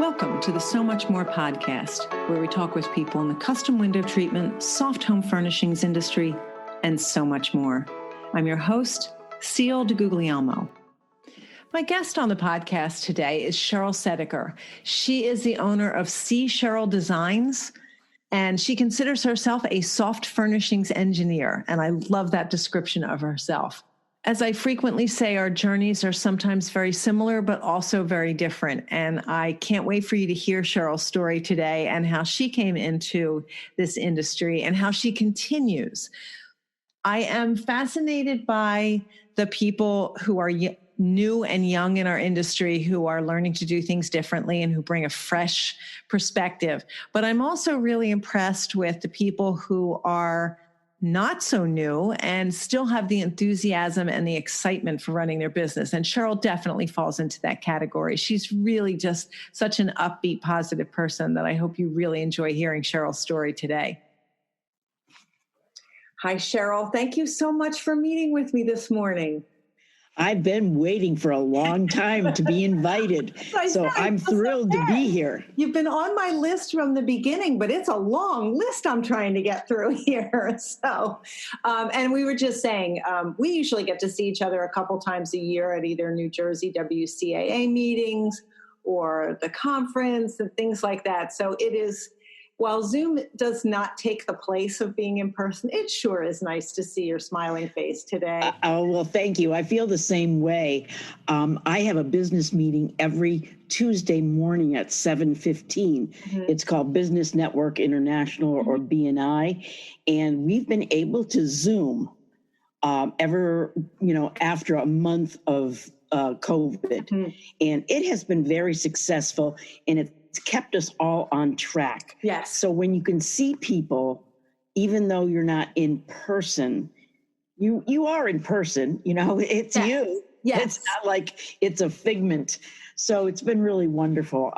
Welcome to the So Much More podcast, where we talk with people in the custom window treatment, soft home furnishings industry, and so much more. I'm your host, Seal DeGuglielmo. My guest on the podcast today is Cheryl Sedaker. She is the owner of Cheryl Designs, and she considers herself a soft furnishings engineer, and I love that description of herself. As I frequently say, our journeys are sometimes very similar, but also very different. And I can't wait for you to hear Cheryl's story today and how she came into this industry and how she continues. I am fascinated by the people who are new and young in our industry, who are learning to do things differently and who bring a fresh perspective. But I'm also really impressed with the people who are not so new and still have the enthusiasm and the excitement for running their business. And Cheryl definitely falls into that category. She's really just such an upbeat, positive person that I hope you really enjoy hearing Cheryl's story today. Hi, Cheryl. Thank you so much for meeting with me this morning. I've been waiting for a long time to be invited, so I'm thrilled to be here. You've been on my list from the beginning, but it's a long list I'm trying to get through here. So, and we were just saying, we usually get to see each other a couple times a year at either New Jersey WCAA meetings or the conference and things like that. So it is, while Zoom does not take the place of being in person, it sure is nice to see your smiling face today. Well, thank you. I feel the same way. I have a business meeting every Tuesday morning at 7:15. Mm-hmm. It's called Business Network International, or BNI. And we've been able to Zoom after a month of COVID. Mm-hmm. And it has been very successful, and it's kept us all on track. Yes. So when you can see people, even though you're not in person, you are in person, it's yes. You. Yes. It's not like it's a figment. So it's been really wonderful.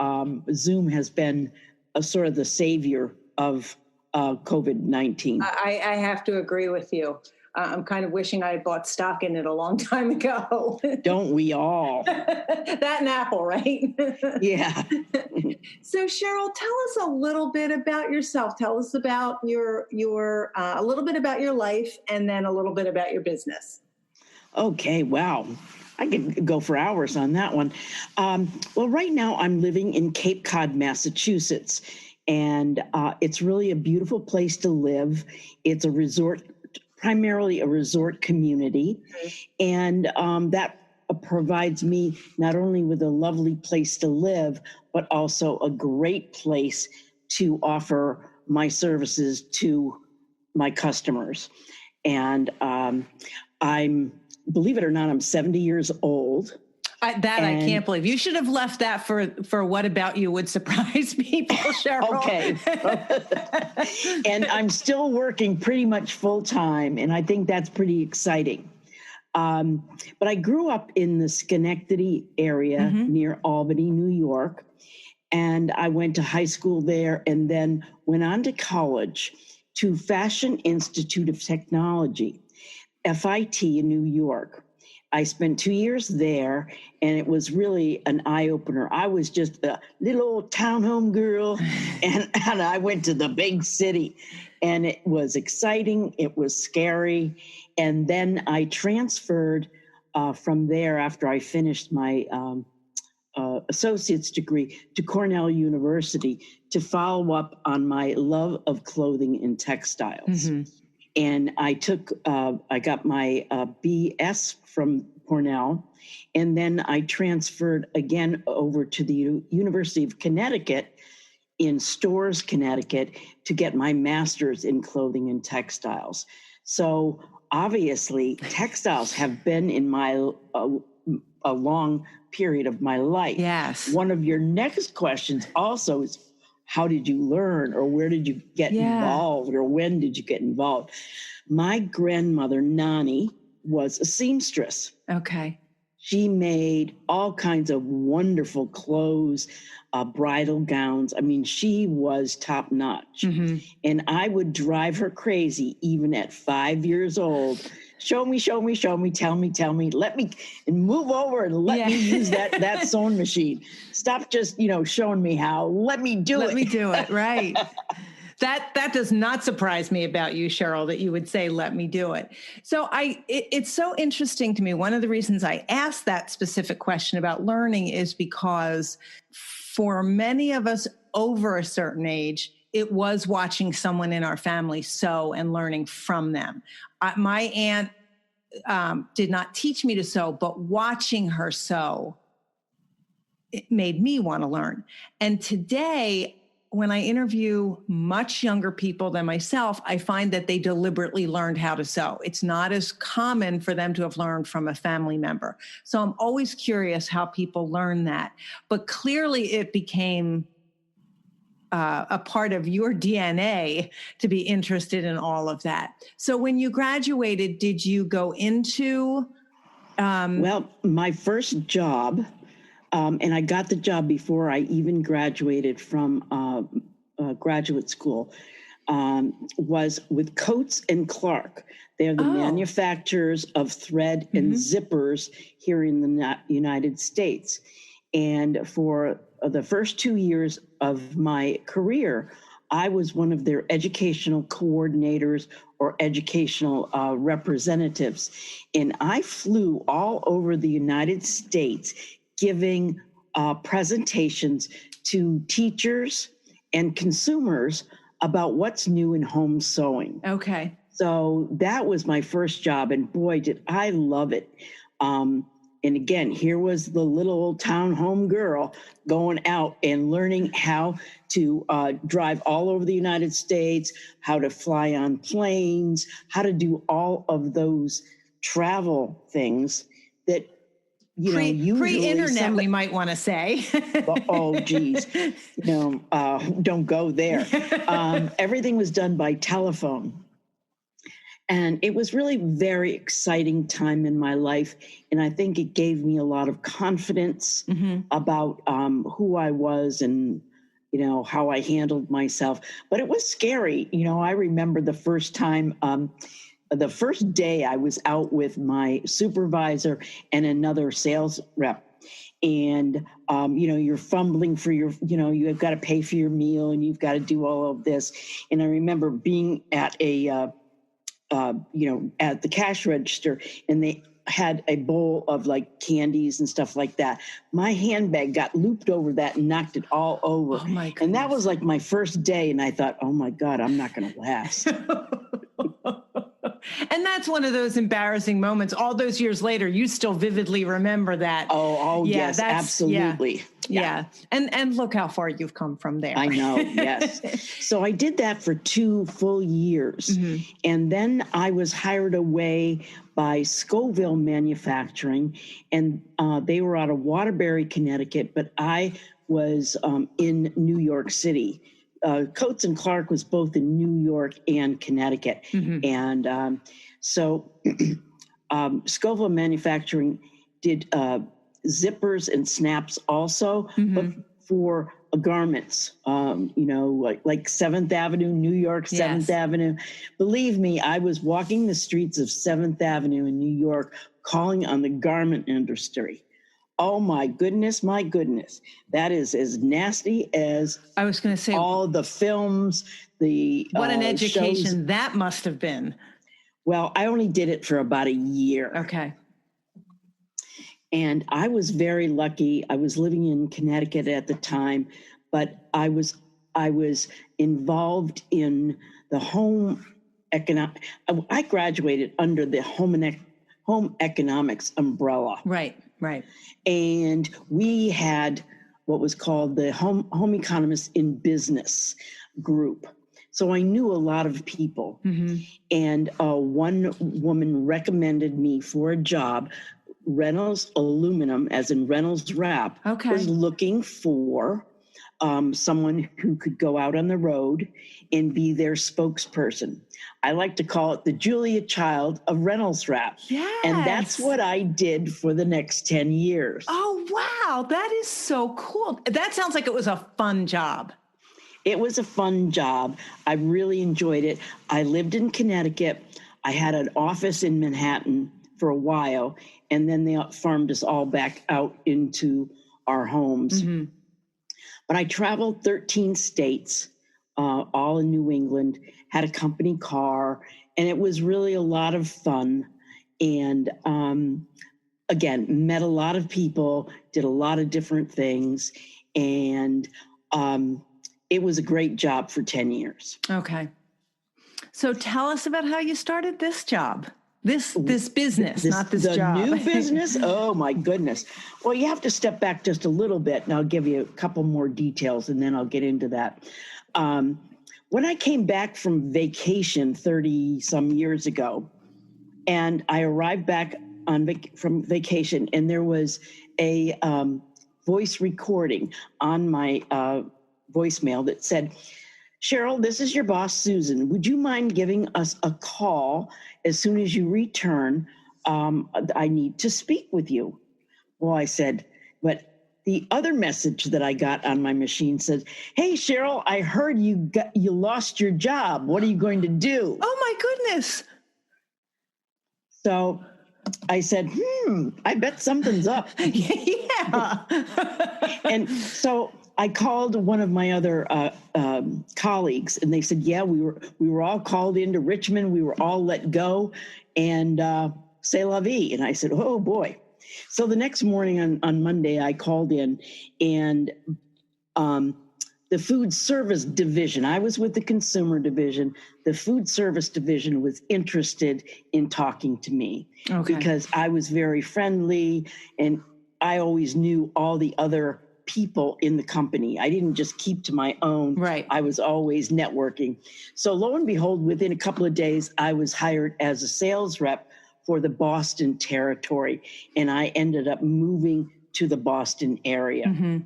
Zoom has been a sort of the savior of COVID-19. I have to agree with you. I'm kind of wishing I had bought stock in it a long time ago. Don't we all? That and Apple, right? Yeah. So Cheryl, tell us a little bit about yourself. Tell us about your a little bit about your life, and then a little bit about your business. Okay. Wow. I could go for hours on that one. Well, right now I'm living in Cape Cod, Massachusetts, and it's really a beautiful place to live. It's primarily a resort community. And that provides me not only with a lovely place to live, but also a great place to offer my services to my customers. And believe it or not, I'm 70 years old. I can't believe. You should have left that for what about you would surprise people, Cheryl. Okay. And I'm still working pretty much full time, and I think that's pretty exciting. But I grew up in the Schenectady area near Albany, New York, and I went to high school there and then went on to college to Fashion Institute of Technology, FIT in New York. I spent 2 years there, and it was really an eye-opener. I was just a little old town-home girl, and I went to the big city, and it was exciting. It was scary. And then I transferred from there after I finished my associate's degree to Cornell University to follow up on my love of clothing and textiles. Mm-hmm. And I got my BS from Cornell, and then I transferred again over to the University of Connecticut in Storrs, Connecticut, to get my master's in clothing and textiles. So obviously, textiles have been in my a long period of my life. Yes. One of your next questions also is, how did you learn, or where did you get involved, or when did you get involved? My grandmother, Nani, was a seamstress. Okay. She made all kinds of wonderful clothes, bridal gowns. I mean, she was top notch. Mm-hmm. And I would drive her crazy, even at 5 years old. show me, tell me, let me, and move over and let me use that sewing machine. Stop just, showing me how. Let me do it. Let me do it. Right. That does not surprise me about you, Cheryl, that you would say, let me do it. So it's so interesting to me. One of the reasons I asked that specific question about learning is because for many of us over a certain age, it was watching someone in our family sew and learning from them. My aunt did not teach me to sew, but watching her sew, it made me want to learn. And today, when I interview much younger people than myself, I find that they deliberately learned how to sew. It's not as common for them to have learned from a family member. So I'm always curious how people learn that. But clearly it became a part of your DNA to be interested in all of that. So when you graduated, did you go into... Well, my first job... and I got the job before I even graduated from graduate school, was with Coates and Clark. They're the manufacturers of thread and zippers here in the United States. And for the first 2 years of my career, I was one of their educational coordinators or educational representatives. And I flew all over the United States giving presentations to teachers and consumers about what's new in home sewing. Okay. So that was my first job, and boy, did I love it. And again, here was the little old town home girl going out and learning how to drive all over the United States, how to fly on planes, how to do all of those travel things that pre-internet, we might want to say. Oh, geez. Don't go there. Everything was done by telephone. And it was really a very exciting time in my life. And I think it gave me a lot of confidence about who I was and, how I handled myself. But it was scary. I remember the first time, the first day I was out with my supervisor and another sales rep. And, you're fumbling for your, you've got to pay for your meal and you've got to do all of this. And I remember being at at the cash register, and they had a bowl of like candies and stuff like that. My handbag got looped over that and knocked it all over. Oh my goodness. And that was like my first day. And I thought, oh my God, I'm not going to last. And that's one of those embarrassing moments. All those years later, you still vividly remember that. Oh yes, absolutely. Yeah. And look how far you've come from there. I know, yes. So I did that for 2 full years. And then I was hired away by Scoville Manufacturing, and they were out of Waterbury, Connecticut, but I was in New York City. Coates and Clark was both in New York and Connecticut. And so Scoville Manufacturing did zippers and snaps also, but for garments, like 7th Avenue, New York, 7th Avenue. Believe me, I was walking the streets of 7th Avenue in New York, calling on the garment industry. Oh my goodness. That is as nasty as I was going to say all the films, what an education shows. That must have been. Well, I only did it for about a year. Okay. And I was very lucky. I was living in Connecticut at the time, but I was involved in the home economic. I graduated under the home economics umbrella. Right. And we had what was called the Home Economists in Business group. So I knew a lot of people. And one woman recommended me for a job. Reynolds Aluminum, as in Reynolds Wrap, was looking for someone who could go out on the road and be their spokesperson. I like to call it the Julia Child of Reynolds Wrap. Yes. And that's what I did for the next 10 years. Oh, wow. That is so cool. That sounds like it was a fun job. It was a fun job. I really enjoyed it. I lived in Connecticut. I had an office in Manhattan for a while, and then they farmed us all back out into our homes. Mm-hmm. But I traveled 13 states, all in New England, had a company car, and it was really a lot of fun. And again, met a lot of people, did a lot of different things, and it was a great job for 10 years. Okay. So tell us about how you started this job, this business, not this job. The new business? Oh, my goodness. Well, you have to step back just a little bit, and I'll give you a couple more details, and then I'll get into that. When I came back from vacation 30-some years ago, and I arrived back from vacation, and there was a voice recording on my voicemail that said, Cheryl, this is your boss, Susan. Would you mind giving us a call as soon as you return? I need to speak with you. Well, I said, but the other message that I got on my machine said, hey, Cheryl, I heard you lost your job. What are you going to do? Oh, my goodness. So I said, I bet something's up. Yeah. And so I called one of my other colleagues, and they said, yeah, we were all called into Richmond. We were all let go, and c'est la vie. And I said, oh, boy. So the next morning on Monday, I called in, and the food service division, I was with the consumer division. The food service division was interested in talking to me because I was very friendly, and I always knew all the other people in the company. I didn't just keep to my own. Right. I was always networking. So lo and behold, within a couple of days, I was hired as a sales rep for the Boston territory, and I ended up moving to the Boston area. Mm-hmm.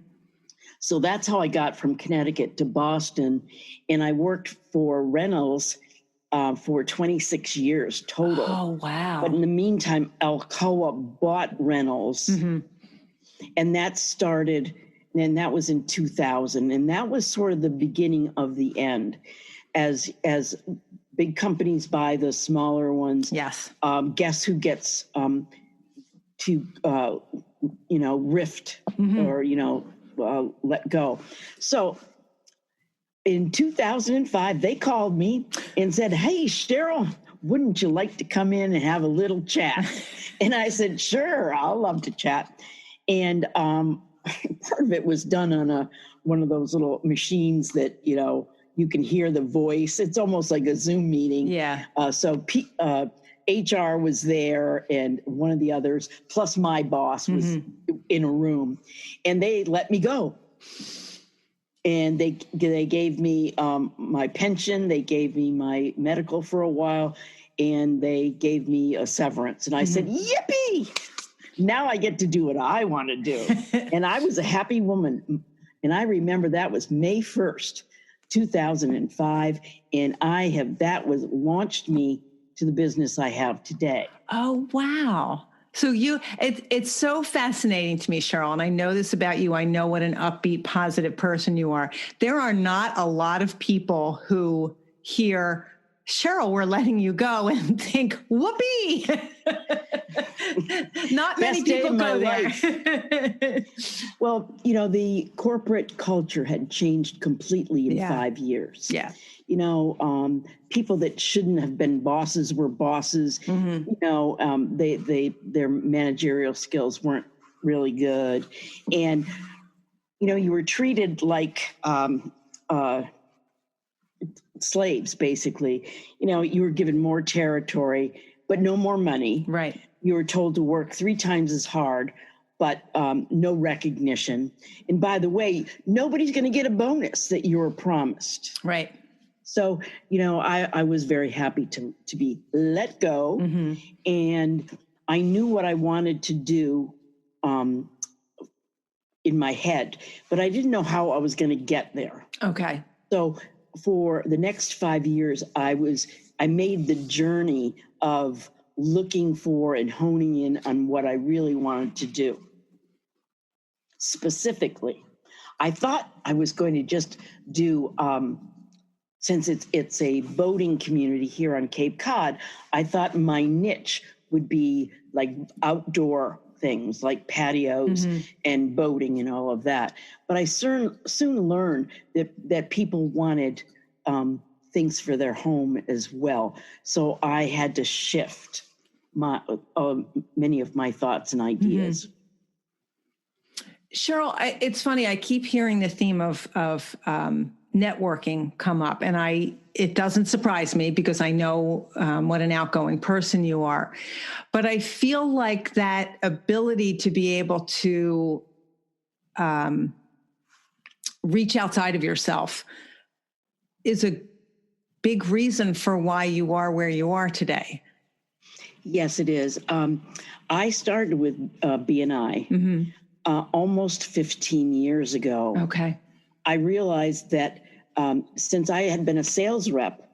So that's how I got from Connecticut to Boston, and I worked for Reynolds for 26 years total. Oh, wow. But in the meantime, Alcoa bought Reynolds, mm-hmm. and that started, and that was in 2000, and that was sort of the beginning of the end. As big companies buy the smaller ones, yes. Guess who gets to rift mm-hmm. or let go. So in 2005, they called me and said, hey, Cheryl, wouldn't you like to come in and have a little chat? And I said, sure, I'll love to chat. And part of it was done on one of those little machines that, you can hear the voice. It's almost like a Zoom meeting. Yeah. So HR was there, and one of the others, plus my boss, was mm-hmm. in a room, and they let me go. And they gave me my pension, they gave me my medical for a while, and they gave me a severance. And I mm-hmm. said, yippee! Now I get to do what I want to do. And I was a happy woman. And I remember that was May 1st, 2005, and that was launched me to the business I have today. Oh, wow. So it's so fascinating to me, Cheryl, and I know this about you. I know what an upbeat, positive person you are. There are not a lot of people who hear, Cheryl, we're letting you go, and think, whoopee. Not many people go there. Well, the corporate culture had changed completely in 5 years. Yeah. People that shouldn't have been bosses were bosses. Mm-hmm. Their managerial skills weren't really good. And, you were treated like slaves, basically. You were given more territory, but no more money. Right. You were told to work 3 times as hard, but no recognition. And by the way, nobody's going to get a bonus that you were promised. Right. So, I was very happy to be let go. Mm-hmm. And I knew what I wanted to do in my head, but I didn't know how I was going to get there. Okay. So for the next 5 years, I made the journey of looking for and honing in on what I really wanted to do. Specifically, I thought I was going to just do since it's a boating community here on Cape Cod, I thought my niche would be like outdoor things like patios and boating and all of that. But I soon learned that people wanted things for their home as well. So I had to shift many of my thoughts and ideas. Cheryl, it's funny. I keep hearing the theme of networking come up, and it doesn't surprise me because I know what an outgoing person you are. But I feel like that ability to be able to reach outside of yourself is a big reason for why you are where you are today. Yes, it is. I started with BNI almost 15 years ago. Okay. I realized that since I had been a sales rep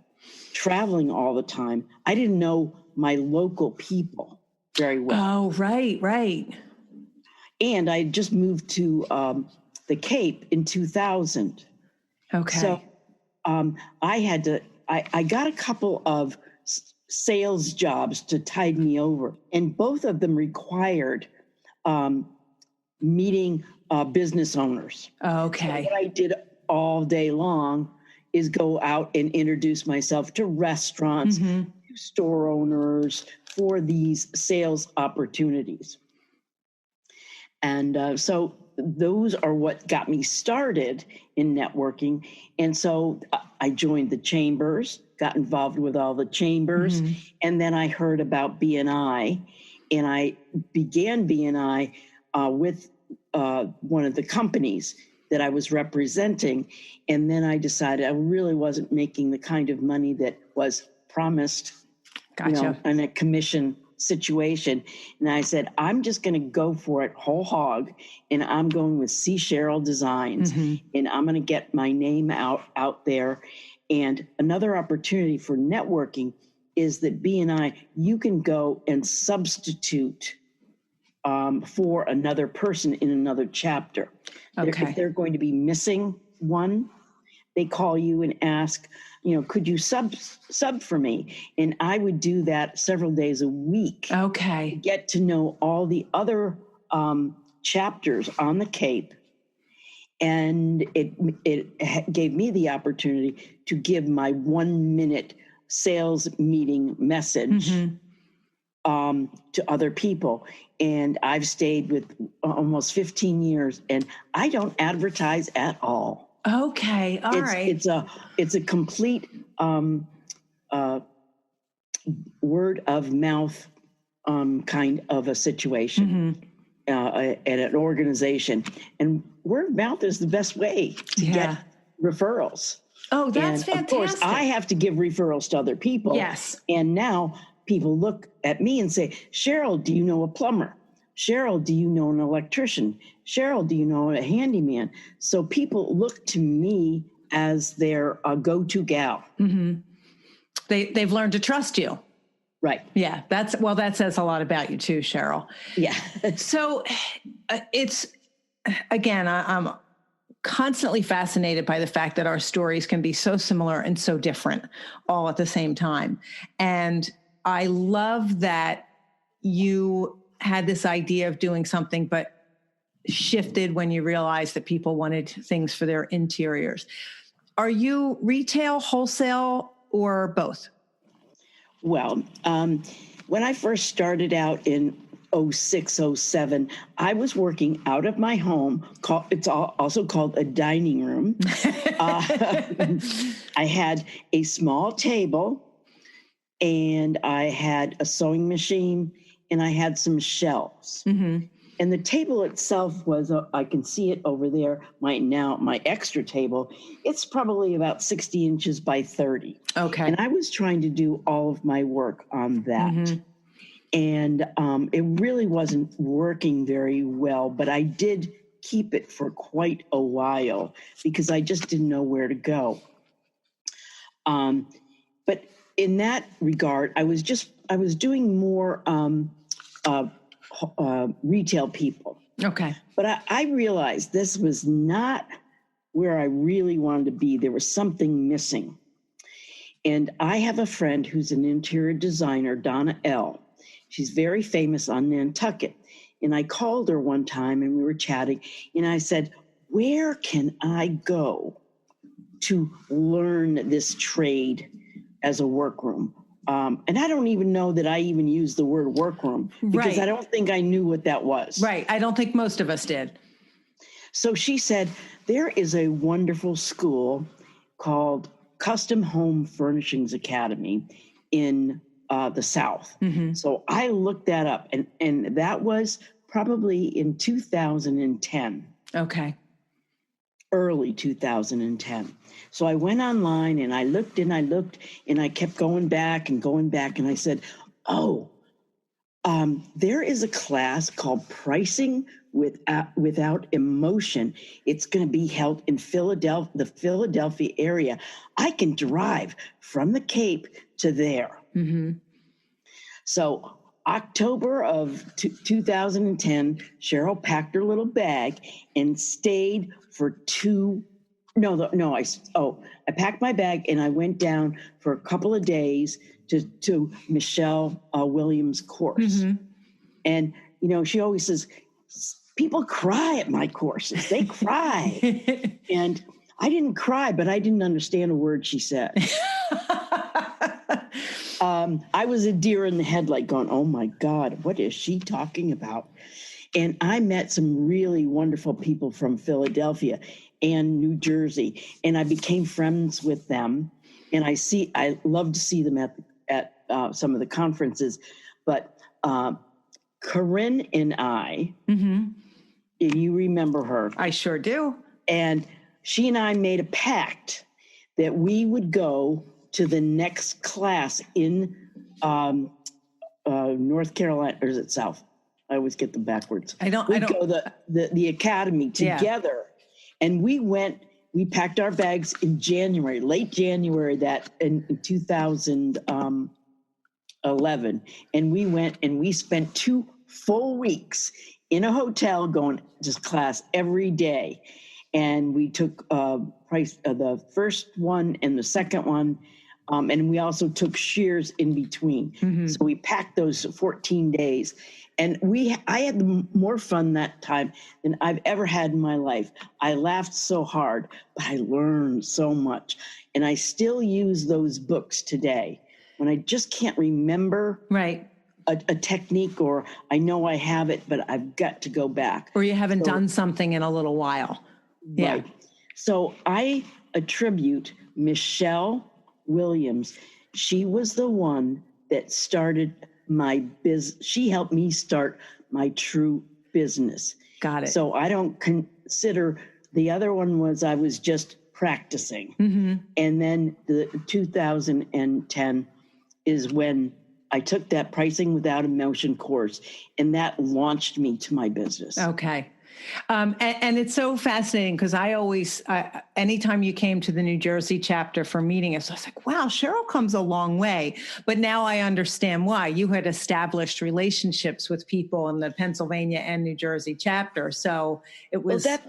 traveling all the time, I didn't know my local people very well. Oh, right. And I just moved to the Cape in 2000. Okay. So I got a couple of sales jobs to tide me over, and both of them required meeting business owners. Okay. So what I did all day long is go out and introduce myself to restaurants, to store owners for these sales opportunities. And so those are what got me started in networking. And so I joined the chambers, got involved with all the chambers, and then I heard about BNI, and I began BNI with one of the companies that I was representing. And then I decided I really wasn't making the kind of money that was promised, in a commission situation. And I said, I'm just going to go for it whole hog. And I'm going with Cheryl Designs. And I'm going to get my name out there. And another opportunity for networking is that BNI, you can go and substitute for another person in another chapter. Okay. If they're going to be missing one, they call you and ask, could you sub for me? And I would do that several days a week. Okay. To get to know all the other chapters on the Cape. And it gave me the opportunity to give my 1-minute sales meeting message to other people. And I've stayed with almost 15 years, and I don't advertise at all. Okay. All right. It's a complete word of mouth kind of a situation at an organization. And word of mouth is the best way to get referrals. Oh, that's fantastic. Of course, I have to give referrals to other people. Yes. And now people look at me and say, Cheryl, do you know a plumber? Cheryl, do you know an electrician? Cheryl, do you know a handyman? So people look to me as their go-to gal. They've learned to trust you. Right. Yeah. That says a lot about you too, Cheryl. Yeah. So it's, again, I'm constantly fascinated by the fact that our stories can be so similar and so different all at the same time. And I love that you had this idea of doing something, but shifted when you realized that people wanted things for their interiors. Are you retail, wholesale, or both? Well, when I first started out in 06, 07, I was working out of my home. It's also called a dining room. I had a small table, and I had a sewing machine, and I had some shelves. And the table itself was, I can see it over there, my extra table. It's probably about 60 inches by 30. Okay. And I was trying to do all of my work on that. And it really wasn't working very well, but I did keep it for quite a while because I just didn't know where to go. But in that regard, I was doing more retail people. Okay. But I realized this was not where I really wanted to be. There was something missing. And I have a friend who's an interior designer, Donna L. She's very famous on Nantucket. And I called her one time and we were chatting, and I said, where can I go to learn this trade as a workroom? And I don't even know that I even used the word workroom because I don't think I knew what that was. Right. I don't think most of us did. So she said, there is a wonderful school called Custom Home Furnishings Academy in the South. Mm-hmm. So I looked that up, and that was probably in 2010. Okay. Early 2010. So I went online and I looked and I kept going back. And I said, there is a class called Pricing Without Emotion. It's going to be held in the Philadelphia area. I can drive from the Cape to there. Mm-hmm. So October of 2010, Cheryl packed her little bag and stayed for I packed my bag and I went down for a couple of days to Michelle Williams' course. Mm-hmm. And, she always says, people cry at my courses. They cry. And I didn't cry, but I didn't understand a word she said. I was a deer in the headlight going, oh my God, what is she talking about? And I met some really wonderful people from Philadelphia and New Jersey, and I became friends with them. And I love to see them at some of the conferences. But Corinne and I, mm-hmm. you remember her. I sure do. And she and I made a pact that we would go to the next class in North Carolina, or is it South? I always get them backwards. I don't go the academy together, and we packed our bags in January, late January, in 2011, and we went and we spent 2 full weeks in a hotel going to class every day, and we took the first one and the second one. And we also took shears in between. Mm-hmm. So we packed those 14 days. And I had more fun that time than I've ever had in my life. I laughed so hard, but I learned so much. And I still use those books today when I just can't remember a technique, or I know I have it, but I've got to go back. Or you haven't done something in a little while. Right. Yeah. So I attribute Michelle Williams. She was the one that started my business. She helped me start my true business. Got it. So I don't consider the other one I was just practicing. Mm-hmm. And then the 2010 is when I took that Pricing Without Emotion course, and that launched me to my business. Okay. And it's so fascinating because I always, anytime you came to the New Jersey chapter for meeting us, I was like, wow, Cheryl comes a long way. But now I understand why. You had established relationships with people in the Pennsylvania and New Jersey chapter. So it was... Well,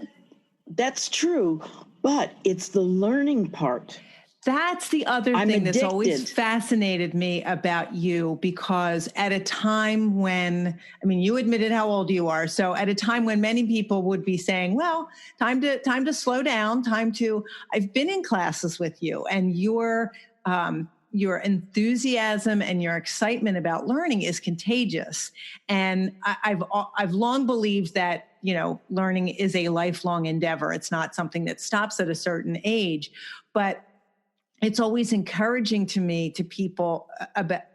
that's true, but it's the learning part. That's the other thing that's always fascinated me about you, because at a time when, you admitted how old you are. So at a time when many people would be saying, well, time to slow down, I've been in classes with you, and your enthusiasm and your excitement about learning is contagious. And I've long believed that, learning is a lifelong endeavor. It's not something that stops at a certain age, but it's always encouraging to me,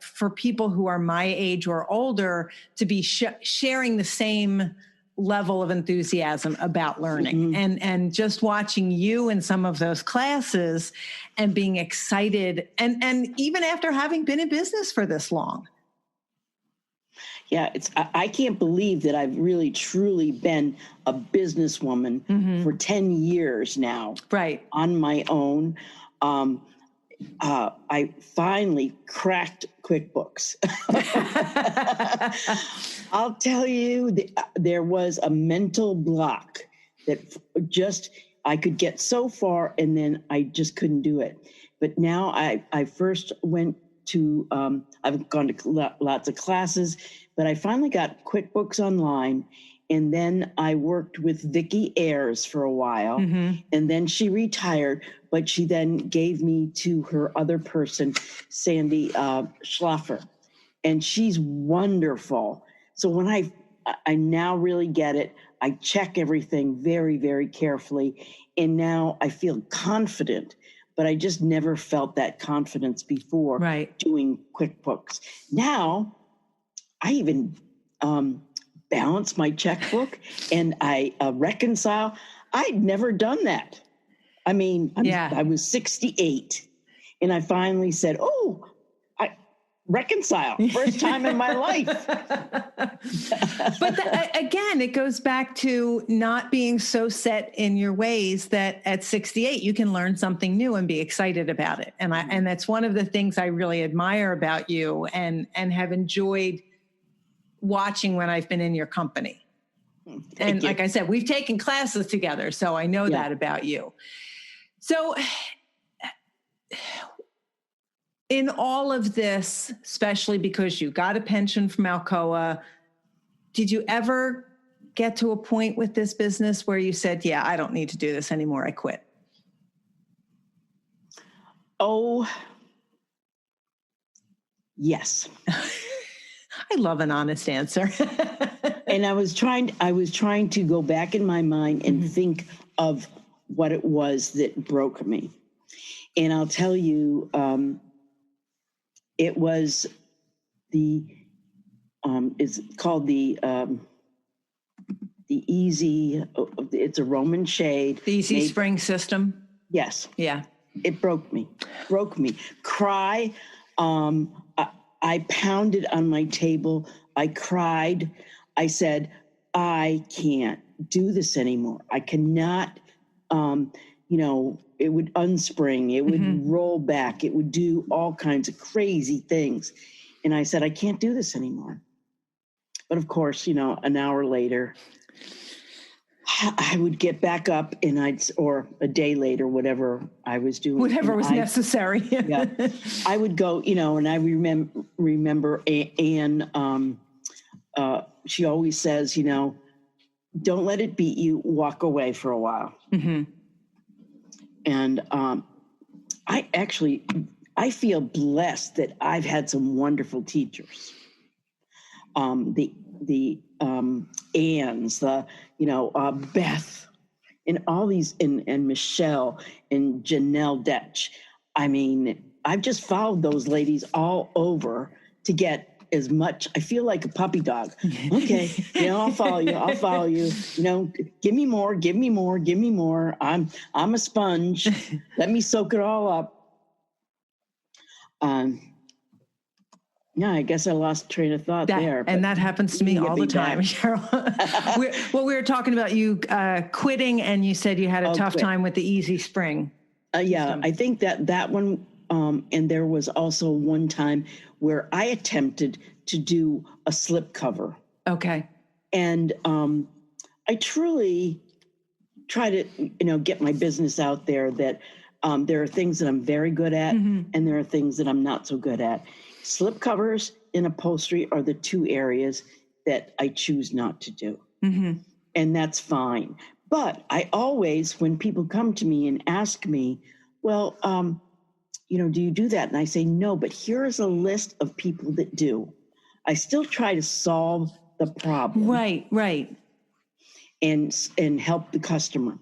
for people who are my age or older, to be sharing the same level of enthusiasm about learning. Mm-hmm. And just watching you in some of those classes and being excited, and even after having been in business for this long. Yeah, I can't believe that I've really truly been a businesswoman mm-hmm. for 10 years now. Right. On my own. I finally cracked QuickBooks. I'll tell you, there was a mental block that I could get so far, and then I just couldn't do it. But now I first went to, I've gone to lots of classes, but I finally got QuickBooks Online. And then I worked with Vicki Ayers for a while, and then she retired, but she then gave me to her other person, Sandy Schlaffer, and she's wonderful. So when I now really get it, I check everything very, very carefully, and now I feel confident, but I just never felt that confidence before doing QuickBooks. Now, I even balance my checkbook and I reconcile. I'd never done that. I mean, I was 68 and I finally said, oh, I reconcile. First time in my life. But again, it goes back to not being so set in your ways that at 68, you can learn something new and be excited about it. And that's one of the things I really admire about you and have enjoyed watching when I've been in your company. And like I said, we've taken classes together, so I know that about you. So in all of this, especially because you got a pension from Alcoa, did you ever get to a point with this business where you said, yeah, I don't need to do this anymore, I quit? Oh, yes. I love an honest answer. And I was trying to go back in my mind and think of what it was that broke me. And I'll tell you, it was it's called the Easy, it's a Roman shade. The Easy Spring system? Yes. Yeah. It broke me. Cry. I pounded on my table. I cried. I said, I can't do this anymore. I cannot, it would unspring. It would roll back. It would do all kinds of crazy things. And I said, I can't do this anymore. But of course, an hour later, I would get back up or a day later, whatever I was doing. Whatever was necessary. Yeah. I would go, and I remember Anne, she always says, don't let it beat you, walk away for a while. And I feel blessed that I've had some wonderful teachers. The Anne's, Beth, and all these, and Michelle and Janelle Detch. I mean, I've just followed those ladies all over to get as much. I feel like a puppy dog. Okay, I'll follow you. Give me more. I'm a sponge. Let me soak it all up. Yeah, I guess I lost train of thought there. And that happens to me all the time, Cheryl. we were talking about you quitting, and you said you had a tough time with the Easy Spring. Yeah, I think that one, and there was also one time where I attempted to do a slip cover. Okay. And I truly try to, get my business out there that there are things that I'm very good at, and there are things that I'm not so good at. Slip covers and upholstery are the two areas that I choose not to do. And that's fine. But I always, when people come to me and ask me, well, do you do that? And I say, no, but here is a list of people that do. I still try to solve the problem. Right. And help the customer.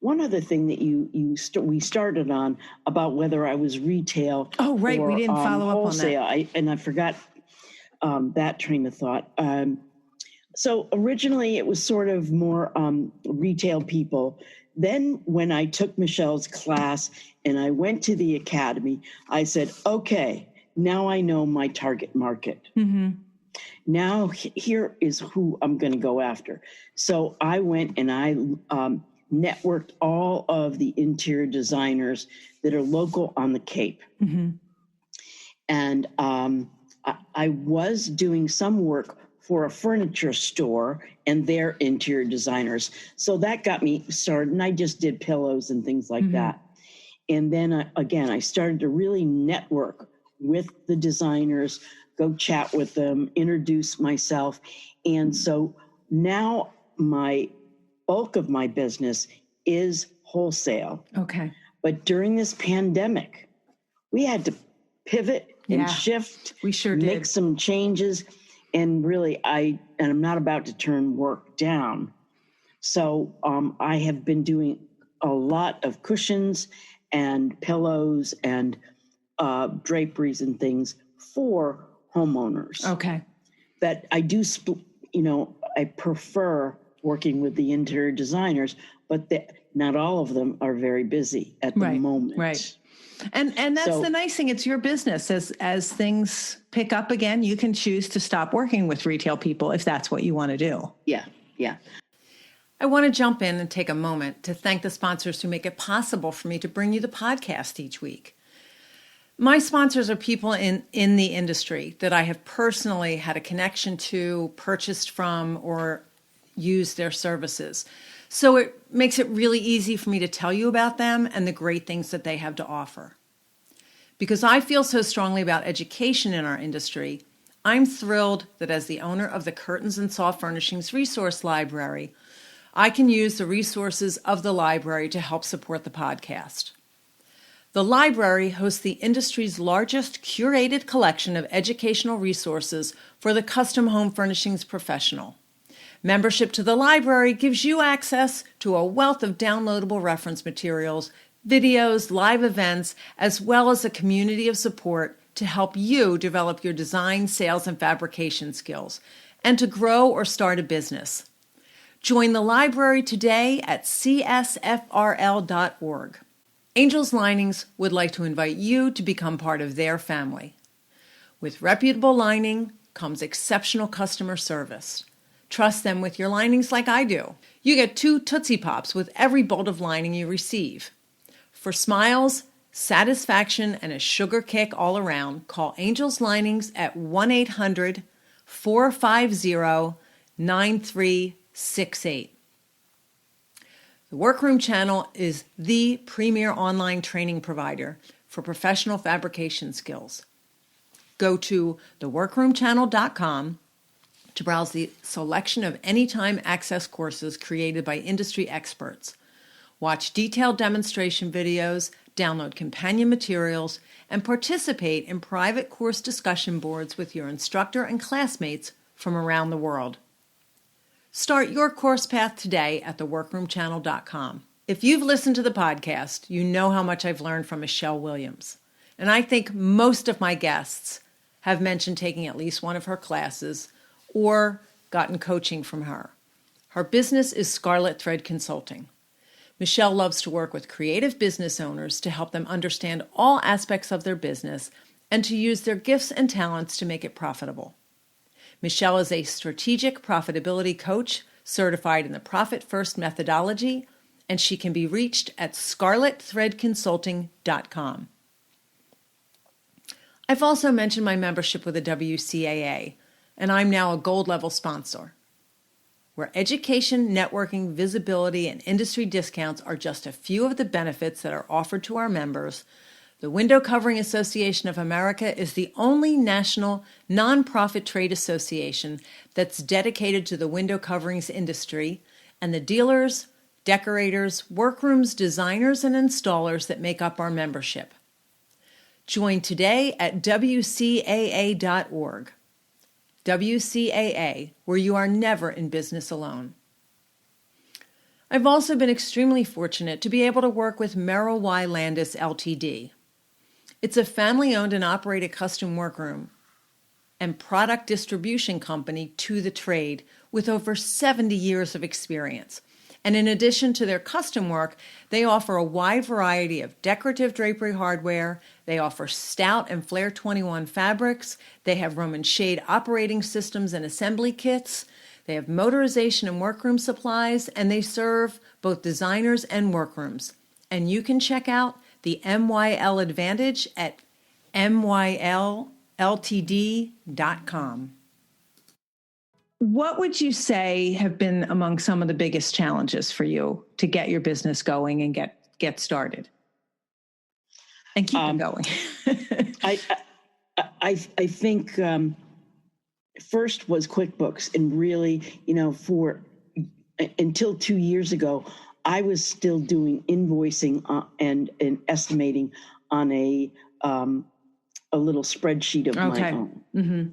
One other thing that we started on about whether I was retail. Oh, right. Or, we didn't follow up wholesale. On that. I forgot that train of thought. So originally it was sort of more retail people. Then when I took Michelle's class and I went to the academy, I said, okay, now I know my target market. Now here is who I'm going to go after. So I went and I networked all of the interior designers that are local on the Cape. And I was doing some work for a furniture store and their interior designers. So that got me started, and I just did pillows and things like that. And then again, I started to really network with the designers, go chat with them, introduce myself. And so now my bulk of my business is wholesale. Okay. But during this pandemic, we had to pivot and shift. We sure did. Make some changes. And really, I'm not about to turn work down. So I have been doing a lot of cushions and pillows and draperies and things for homeowners. Okay. That I do, I prefer working with the interior designers, but not all of them are very busy at the moment. Right. And that's the nice thing. It's your business. As things pick up again, you can choose to stop working with retail people if that's what you want to do. Yeah. I want to jump in and take a moment to thank the sponsors who make it possible for me to bring you the podcast each week. My sponsors are people in the industry that I have personally had a connection to, purchased from, or used their services. So it makes it really easy for me to tell you about them and the great things that they have to offer. Because I feel so strongly about education in our industry, I'm thrilled that as the owner of the Curtains and Soft Furnishings Resource Library, I can use the resources of the library to help support the podcast. The library hosts the industry's largest curated collection of educational resources for the custom home furnishings professional. Membership to the library gives you access to a wealth of downloadable reference materials, videos, live events, as well as a community of support to help you develop your design, sales, and fabrication skills, and to grow or start a business. Join the library today at csfrl.org. Angels Linings would like to invite you to become part of their family. With reputable lining comes exceptional customer service. Trust them with your linings like I do. You get 2 Tootsie Pops with every bolt of lining you receive. For smiles, satisfaction, and a sugar kick all around, call Angels Linings at 1-800-450-9368. The Workroom Channel is the premier online training provider for professional fabrication skills. Go to theworkroomchannel.com to browse the selection of anytime access courses created by industry experts. Watch detailed demonstration videos, download companion materials, and participate in private course discussion boards with your instructor and classmates from around the world. Start your course path today at theworkroomchannel.com. If you've listened to the podcast, you know how much I've learned from Michelle Williams. And I think most of my guests have mentioned taking at least one of her classes or gotten coaching from her. Her business is Scarlet Thread Consulting. Michelle loves to work with creative business owners to help them understand all aspects of their business and to use their gifts and talents to make it profitable. Michelle is a strategic profitability coach certified in the Profit First methodology, and she can be reached at scarletthreadconsulting.com. I've also mentioned my membership with the WCAA, and I'm now a gold level sponsor, where education, networking, visibility, and industry discounts are just a few of the benefits that are offered to our members. The Window Covering Association of America is the only national nonprofit trade association that's dedicated to the window coverings industry and the dealers, decorators, workrooms, designers, and installers that make up our membership. Join today at WCAA.org. WCAA, where you are never in business alone. I've also been extremely fortunate to be able to work with Merrill Y. Landis Ltd. It's a family-owned and operated custom workroom and product distribution company to the trade with over 70 years of experience. And in addition to their custom work, they offer a wide variety of decorative drapery hardware. They offer stout and flare 21 fabrics. They have Roman shade operating systems and assembly kits. They have motorization and workroom supplies, and they serve both designers and workrooms. And you can check out the MYL Advantage at mylLTD.com. What would you say have been among some of the biggest challenges for you to get your business going and get started? And keep it going. I think first was QuickBooks, and really, for until 2 years ago, I was still doing invoicing and estimating on a little spreadsheet of my own. Mm-hmm.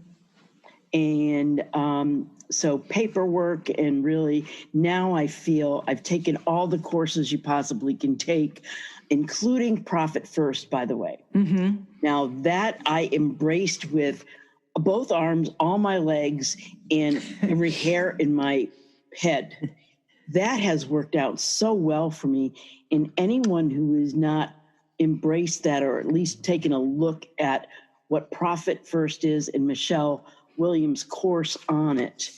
And so paperwork, and really now I feel I've taken all the courses you possibly can take, including Profit First, by the way. Mm-hmm. Now that I embraced with both arms, all my legs, and every hair in my head. That has worked out so well for me. And anyone who has not embraced that, or at least taken a look at what Profit First is, and Michelle Williams' course on it,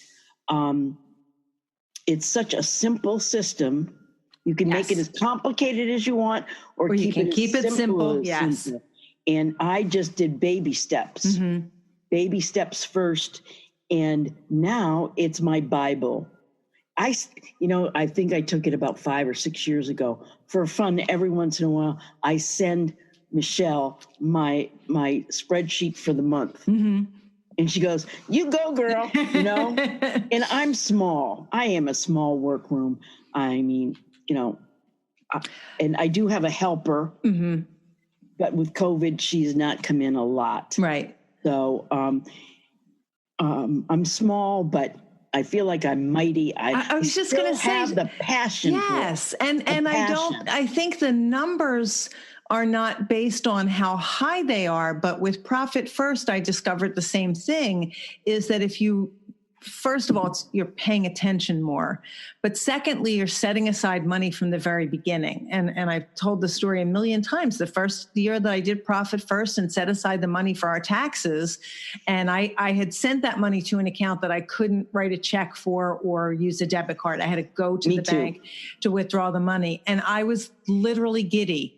it's such a simple system. You can make it as complicated as you want, or you can keep it simple. Yes. Simple. And I just did baby steps. Mm-hmm. Baby steps first. And now it's my Bible. I think I took it about 5 or 6 years ago for fun. Every once in a while, I send Michelle my spreadsheet for the month. Mm-hmm. And she goes, "You go, girl," and I'm small. I am a small workroom. I mean, and I do have a helper, mm-hmm. but with COVID, she's not come in a lot. Right. So I'm small, but I feel like I'm mighty. I was just going to say, have the passion. Yes. And I think the numbers are not based on how high they are, but with Profit First, I discovered the same thing, is that if you, first of all, you're paying attention more, but secondly, you're setting aside money from the very beginning. And I've told the story a million times. The first year that I did Profit First and set aside the money for our taxes, and I had sent that money to an account that I couldn't write a check for or use a debit card. I had to go to the bank to withdraw the money. And I was literally giddy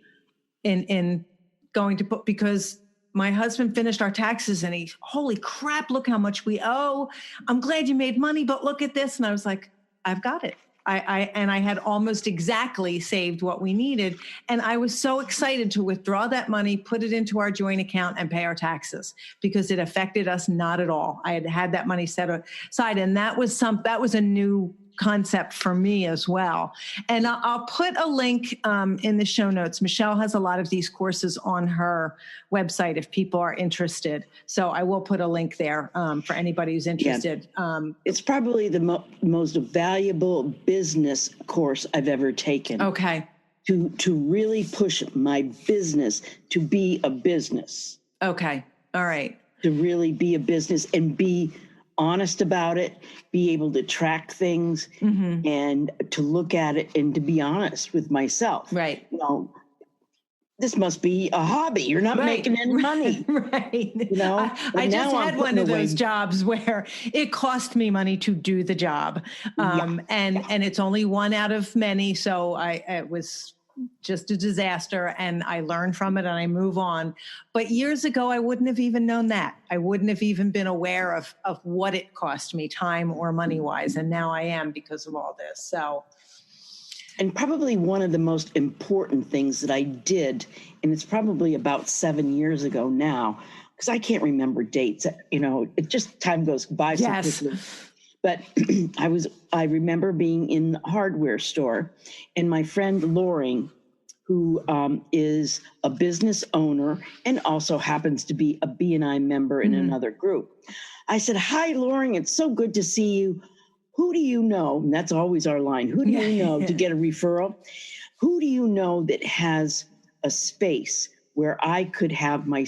in going to put, because my husband finished our taxes and holy crap, look how much we owe. I'm glad you made money, but look at this. And I was like, I've got it. I had almost exactly saved what we needed. And I was so excited to withdraw that money, put it into our joint account, and pay our taxes, because it affected us not at all. I had that money set aside. And that was a new concept for me as well. And I'll put a link in the show notes. Michelle has a lot of these courses on her website if people are interested. So I will put a link there for anybody who's interested. Yeah. It's probably the most valuable business course I've ever taken. Okay. To really push my business to be a business. Okay. All right. To really be a business and be honest about it, be able to track things, mm-hmm. and to look at it and to be honest with myself. Right. This must be a hobby. You're not making any money. Right. I just had one of those jobs where it cost me money to do the job. And it's only one out of many. So it was just a disaster, and I learn from it and I move on. But years ago, I wouldn't have even known that. I wouldn't have even been aware of what it cost me, time or money wise. And now I am, because of all this. So, and probably one of the most important things that I did, and it's probably about 7 years ago now, because I can't remember dates, it just, time goes by so quickly. But I remember being in the hardware store, and my friend Loring, who is a business owner and also happens to be a BNI member in mm-hmm. another group. I said, "Hi, Loring, it's so good to see you. Who do you know?" And that's always our line. Who do you know to get a referral? Who do you know that has a space where I could have my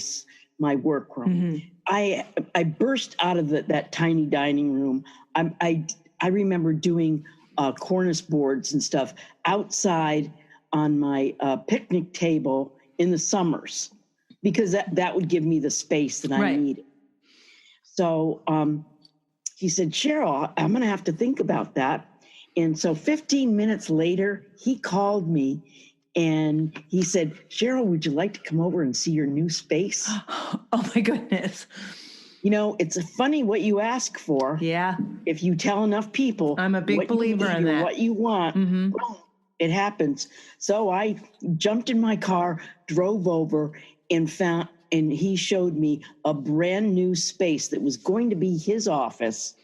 workroom? Mm-hmm. I burst out of that tiny dining room. I remember doing cornice boards and stuff outside on my picnic table in the summers, because that would give me the space that I needed. So he said, "Cheryl, I'm going to have to think about that." And so 15 minutes later, he called me and he said, "Cheryl, would you like to come over and see your new space?" Oh my goodness. It's funny what you ask for. Yeah. If you tell enough people, I'm a big believer in that. What you want, mm-hmm. It happens. So I jumped in my car, drove over, and he showed me a brand new space that was going to be his office.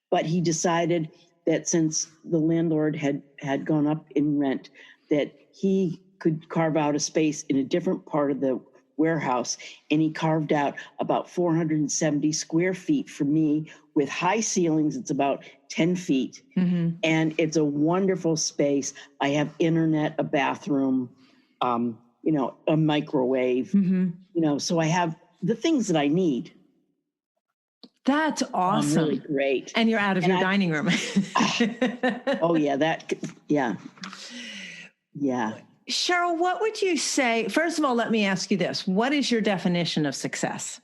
But he decided that since the landlord had gone up in rent, that he could carve out a space in a different part of the warehouse. And he carved out about 470 square feet for me with high ceilings. It's about 10 feet. Mm-hmm. And it's a wonderful space. I have internet, a bathroom, a microwave, mm-hmm. So I have the things that I need. That's awesome. Really great. And you're out of your dining room. Oh, yeah. Yeah. Cheryl, what would you say? First of all, let me ask you this. What is your definition of success?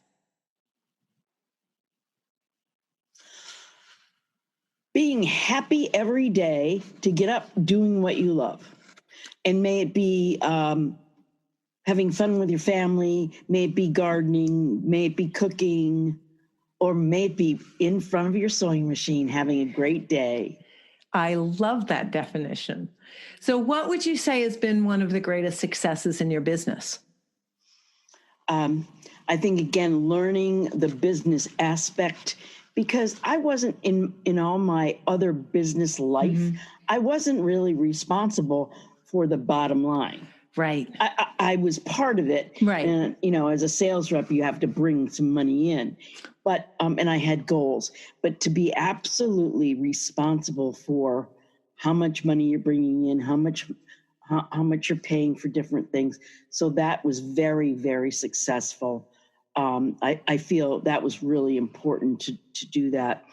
Being happy every day to get up doing what you love. And may it be having fun with your family, may it be gardening, may it be cooking, or may it be in front of your sewing machine having a great day. I love that definition. So what would you say has been one of the greatest successes in your business? I think, again, learning the business aspect, because I wasn't in all my other business life, mm-hmm. I wasn't really responsible for the bottom line. Right. I was part of it. Right. And, as a sales rep, you have to bring some money in. But, and I had goals, but to be absolutely responsible for how much money you're bringing in, how much you're paying for different things. So that was very, very successful. I feel that was really important to do that.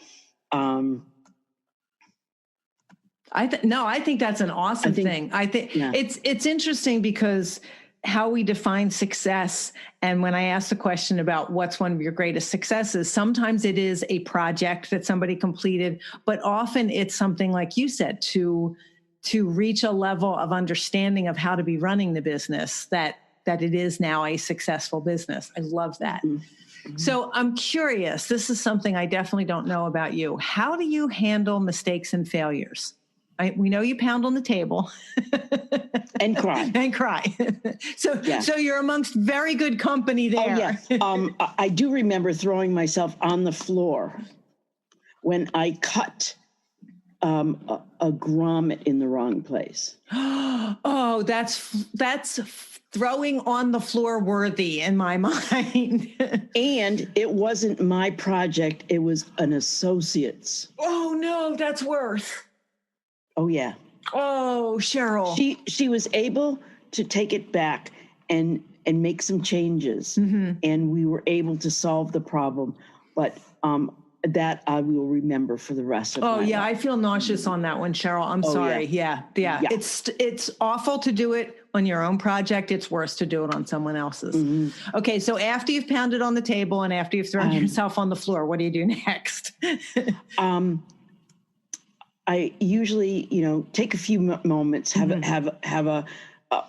I think that's an awesome thing. I think it's interesting because how we define success. And when I ask the question about what's one of your greatest successes, sometimes it is a project that somebody completed, but often it's something like you said, to reach a level of understanding of how to be running the business that it is now a successful business. I love that. Mm-hmm. So I'm curious, this is something I definitely don't know about you. How do you handle mistakes and failures? We know you pound on the table and cry. So you're amongst very good company there. Oh, yeah. I do remember throwing myself on the floor when I cut a grommet in the wrong place. Oh, that's throwing on the floor worthy in my mind. And it wasn't my project. It was an associate's. Oh, no, that's worse. Oh, yeah. Oh, Cheryl. She was able to take it back and make some changes. Mm-hmm. And we were able to solve the problem. But that I will remember for the rest of my life. Oh, yeah. I feel nauseous on that one, Cheryl. I'm sorry. Yeah. It's awful to do it on your own project. It's worse to do it on someone else's. Mm-hmm. Okay. So after you've pounded on the table and after you've thrown yourself on the floor, what do you do next? I usually, take a few moments, have a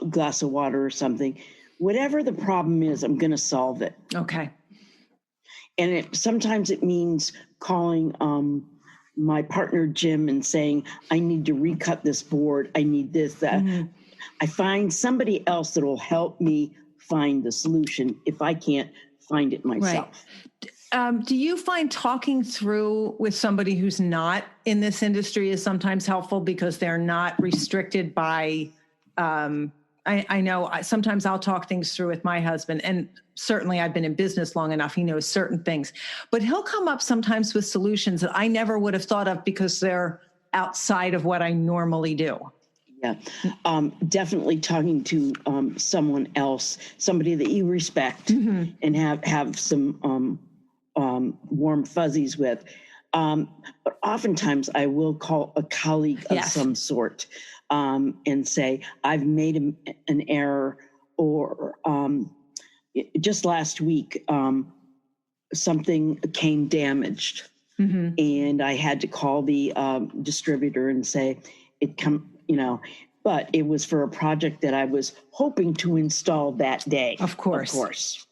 glass of water or something. Whatever the problem is, I'm going to solve it. Okay. And sometimes it means calling my partner, Jim, and saying, I need to recut this board. I need this, that. Mm-hmm. I find somebody else that will help me find the solution if I can't find it myself. Right. Do you find talking through with somebody who's not in this industry is sometimes helpful because they're not restricted by, I know sometimes I'll talk things through with my husband, and certainly I've been in business long enough. He knows certain things, but he'll come up sometimes with solutions that I never would have thought of because they're outside of what I normally do. Yeah, definitely talking to someone else, somebody that you respect, mm-hmm. and have some warm fuzzies with. But oftentimes I will call a colleague of some sort and say, I've made an error, or just last week, something came damaged, mm-hmm. and I had to call the distributor and say, but it was for a project that I was hoping to install that day. Of course.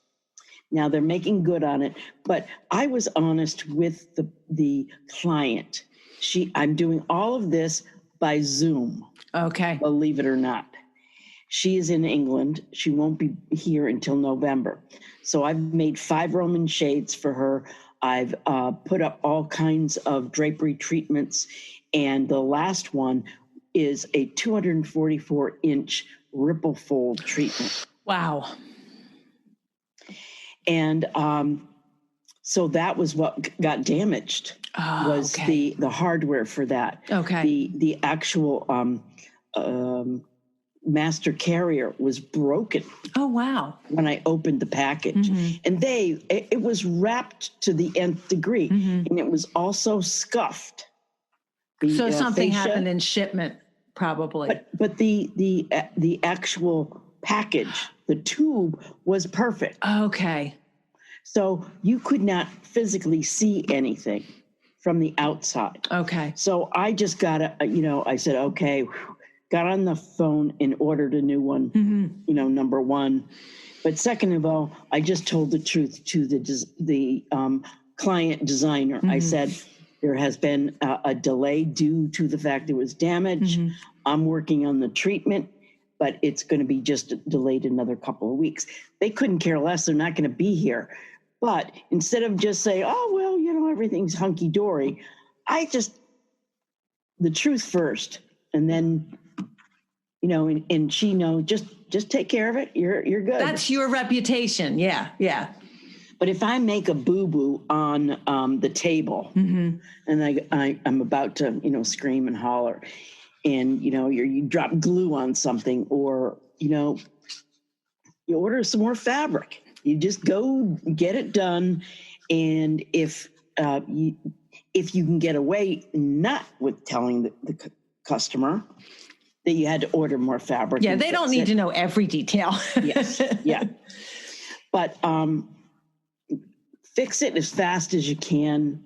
Now they're making good on it, but I was honest with the client. I'm doing all of this by Zoom. Okay. Believe it or not. She is in England. She won't be here until November. So I've made 5 Roman shades for her. I've put up all kinds of drapery treatments. And the last one is a 244-inch ripple fold treatment. Wow. And so that was what got damaged, was the hardware for that. Okay. The actual master carrier was broken. Oh, wow. When I opened the package. And it was wrapped to the nth degree. And it was also scuffed. So something happened in shipment, probably. But the actual package, the tube, was perfect. Okay. So you could not physically see anything from the outside. Okay. So I just got I said, okay, got on the phone and ordered a new one, number one. But second of all, I just told the truth to the client designer. I said, there has been a delay due to the fact it was damaged. I'm working on the treatment, but it's going to be just delayed another couple of weeks. They couldn't care less. They're not going to be here. But instead of just saying, oh, well, everything's hunky-dory, the truth first. And then, and she knows, just take care of it. You're good. That's your reputation. Yeah. Yeah. But if I make a boo-boo on the table and I'm about to, scream and holler, and, you drop glue on something, or, you order some more fabric, you just go get it done. And if you can get away not with telling the customer that you had to order more fabric. Yeah, they don't need to know every detail. Yes, yeah. But fix it as fast as you can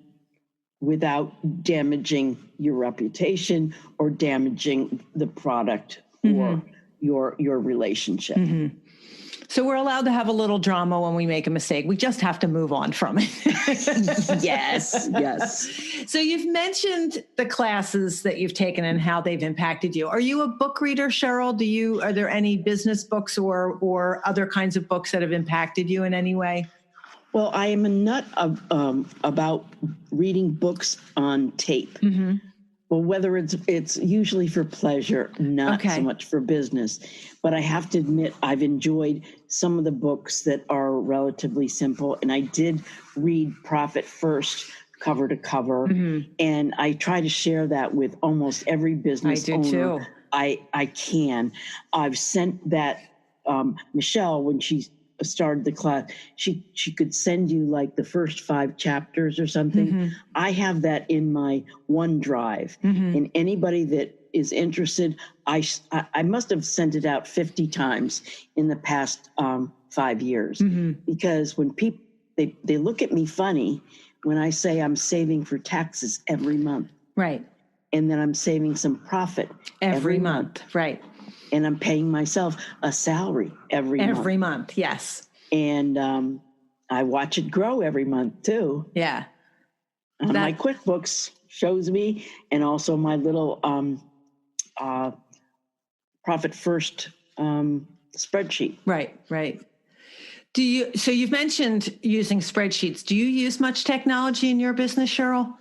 without damaging your reputation or damaging the product or your relationship. So we're allowed to have a little drama when we make a mistake. We just have to move on from it. Yes. So you've mentioned the classes that you've taken and how they've impacted you. Are you a book reader, Cheryl? Are there any business books or other kinds of books that have impacted you in any way? Well, I am a nut about reading books on tape. Well, whether it's usually for pleasure, not so much for business. But I have to admit, I've enjoyed some of the books that are relatively simple. And I did read Profit First cover to cover. And I try to share that with almost every business owner too. I can. I've sent that, Michelle, when she started the class, she could send you like the first 5 chapters or something. I have that in my OneDrive, and anybody that is interested, I must have sent it out 50 times in the past 5 years, because when people they look at me funny when I say I'm saving for taxes every month, right, and then I'm saving some profit every month, right. And I'm paying myself a salary every month. Yes. And I watch it grow every month too. Yeah. My QuickBooks shows me, and also my little Profit First spreadsheet. Right. So you've mentioned using spreadsheets. Do you use much technology in your business, Cheryl?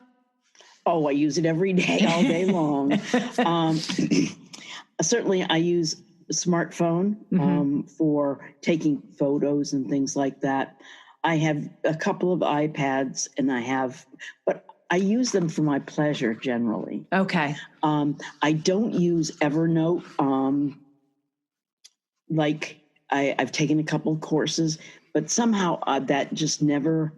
Oh, I use it every day, all day long. Certainly, I use a smartphone for taking photos and things like that. I have a couple of iPads, but I use them for my pleasure generally. Okay. I don't use Evernote. I've taken a couple of courses, but somehow that just never.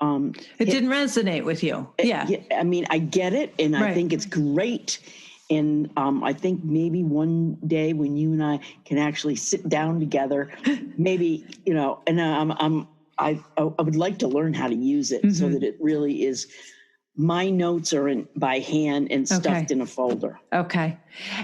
It didn't resonate with you. Yeah. I mean, I get it, and I think it's great. And I think maybe one day when you and I can actually sit down together, maybe, and I would like to learn how to use it so that it really is my notes are by hand and stuffed in a folder. Okay.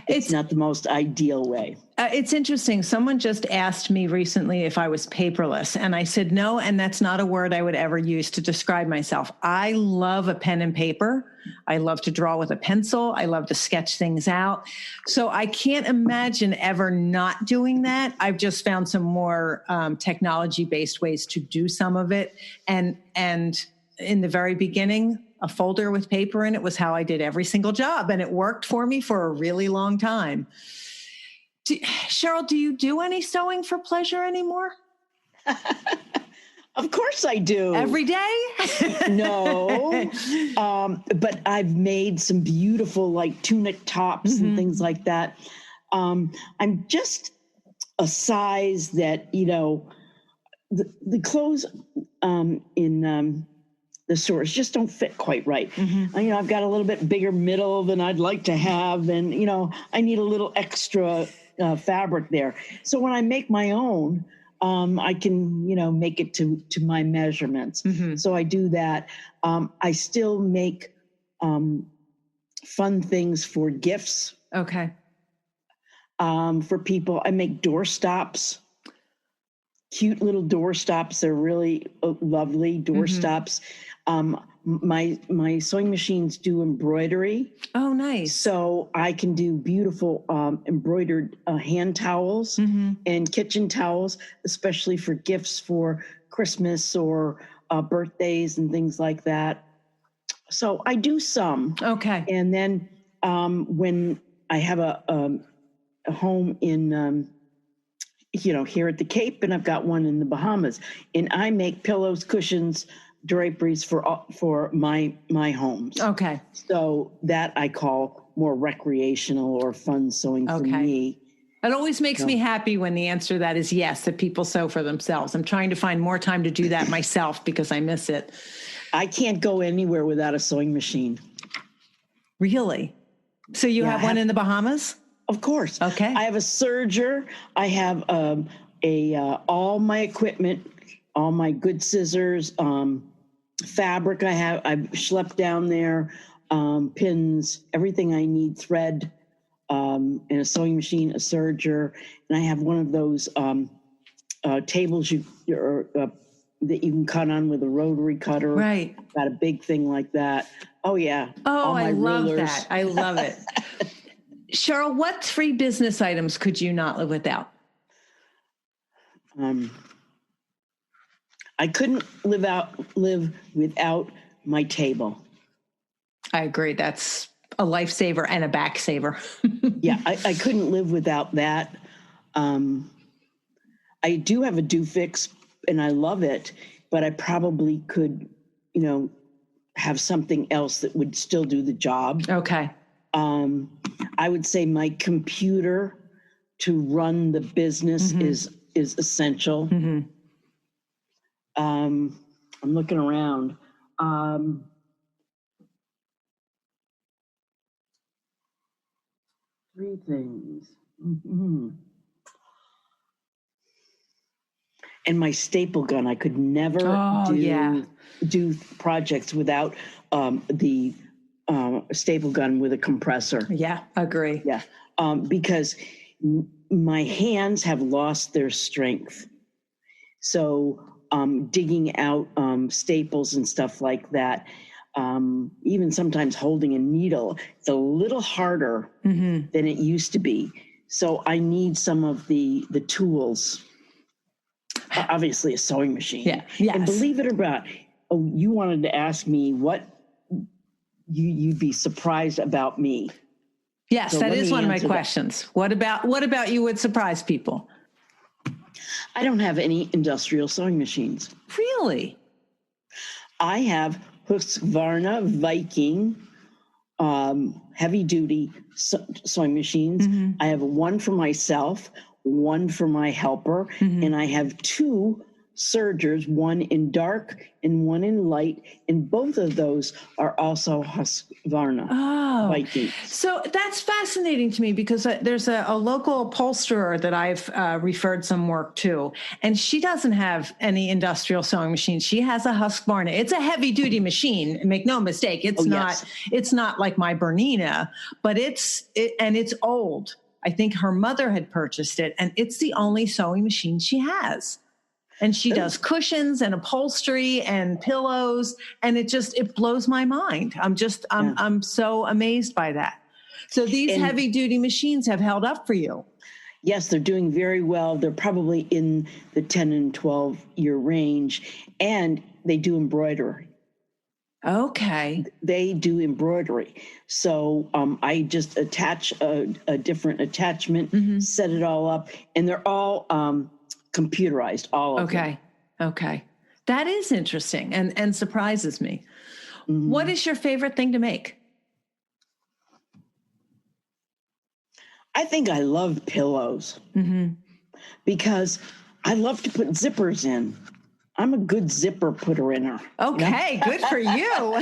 It's not the most ideal way. It's interesting. Someone just asked me recently if I was paperless, and I said no, and that's not a word I would ever use to describe myself. I love a pen and paper. I love to draw with a pencil. I love to sketch things out. So I can't imagine ever not doing that. I've just found some more technology-based ways to do some of it. And in the very beginning, a folder with paper in it was how I did every single job, and it worked for me for a really long time. Cheryl, do you do any sewing for pleasure anymore? Of course I do. Every day? No. But I've made some beautiful like tunic tops and things like that. I'm just a size that, the clothes in the stores just don't fit quite right. I've got a little bit bigger middle than I'd like to have. And, I need a little extra fabric there. So when I make my own, I can, make it to my measurements. So I do that. I still make fun things for gifts. Okay. For people. I make door stops. Cute little door stops. They're really lovely door stops. My sewing machines do embroidery. Oh, nice. So I can do beautiful embroidered hand towels and kitchen towels, especially for gifts for Christmas or birthdays and things like that. So I do some. Okay. And then when I have a home in here at the Cape, and I've got one in the Bahamas, and I make pillows, cushions, draperies for my homes. Okay. So that I call more recreational or fun sewing for me. It always makes me happy when the answer to that is yes, that people sew for themselves. I'm trying to find more time to do that myself because I miss it. I can't go anywhere without a sewing machine. Really? So you have one in the Bahamas? Of course. Okay. I have a serger. I have all my equipment, all my good scissors, fabric I've schlepped down there, pins, everything I need, thread, and a sewing machine, a serger. And I have one of those tables that you can cut on with a rotary cutter. Right. Got a big thing like that. Oh, yeah. Oh, I love that. I love it. Cheryl, what 3 business items could you not live without? I couldn't live without my table. I agree. That's a lifesaver and a back saver. Yeah, I couldn't live without that. I do have a Do-Fix, and I love it, but I probably could, have something else that would still do the job. Okay. I would say my computer to run the business is essential. I'm looking around. 3 things. And my staple gun. I could never do projects without the staple gun with a compressor. Yeah, agree. Yeah, because my hands have lost their strength. So digging out staples and stuff like that, even sometimes holding a needle, it's a little harder than it used to be. So I need some of the tools. Obviously, a sewing machine. Yeah. Yes. And believe it or not, you wanted to ask me what you'd be surprised about me. Yes, so that is one of my questions. What about you would surprise people? I don't have any industrial sewing machines. Really? I have Husqvarna Viking heavy duty sewing machines. I have one for myself, one for my helper, and I have 2 sergers, one in dark and one in light, and both of those are also Husqvarna Vikings. So that's fascinating to me because there's a local upholsterer that I've referred some work to, and she doesn't have any industrial sewing machine. She has a Husqvarna. It's a heavy duty machine. Make no mistake. It's not like my Bernina, but it's old. I think her mother had purchased it, and it's the only sewing machine she has. And she does cushions and upholstery and pillows, and it blows my mind. I'm so amazed by that. So these heavy duty machines have held up for you. Yes, they're doing very well. They're probably in the 10 and 12 year range, and they do embroidery. Okay. They do embroidery. So I just attach a different attachment, set it all up, and they're all computerized, all of them. Okay. That is interesting and surprises me. Mm-hmm. What is your favorite thing to make? I think I love pillows because I love to put zippers in. I'm a good zipper putter-inner. Okay, good for you.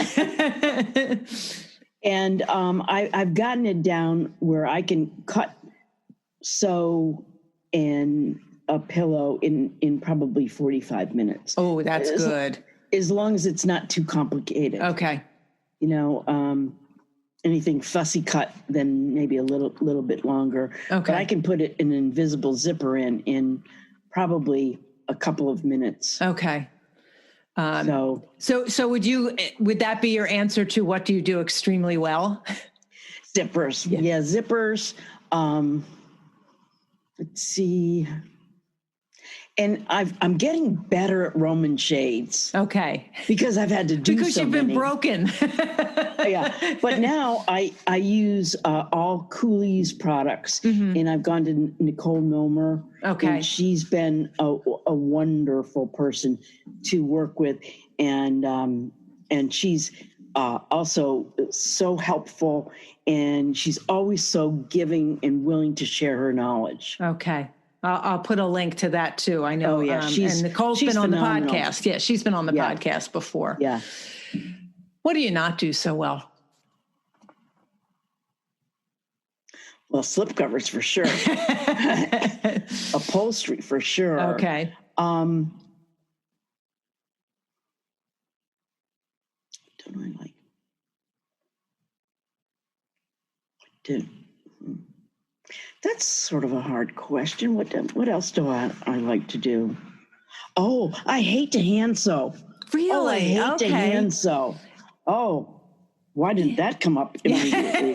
And I've gotten it down where I can sew in a pillow in probably 45 minutes. Oh, that's good. As long as it's not too complicated. Okay. Anything fussy cut, then maybe a little bit longer. Okay. But I can put it in an invisible zipper in probably a couple of minutes. Okay. So would that be your answer to what do you do extremely well? Zippers. Yeah, zippers. Let's see. And I'm getting better at Roman shades. Okay. Because I've had to do because you've been broken. Yeah. But now I use all Cooley's products. And I've gone to Nicole Nomer. Okay. And she's been a wonderful person to work with. And she's also so helpful. And she's always so giving and willing to share her knowledge. Okay. I'll put a link to that too. I know. Oh, yeah. And Nicole's been on phenomenal. The podcast. Yeah, she's been on the podcast before. Yeah. What do you not do so well? Well, slipcovers for sure. Upholstery for sure. Okay. Don't I like? Did. That's sort of a hard question. What else do I like to do? Oh, I hate to hand sew. Really? Oh, I hate to hand sew. Oh, why didn't that come up immediately?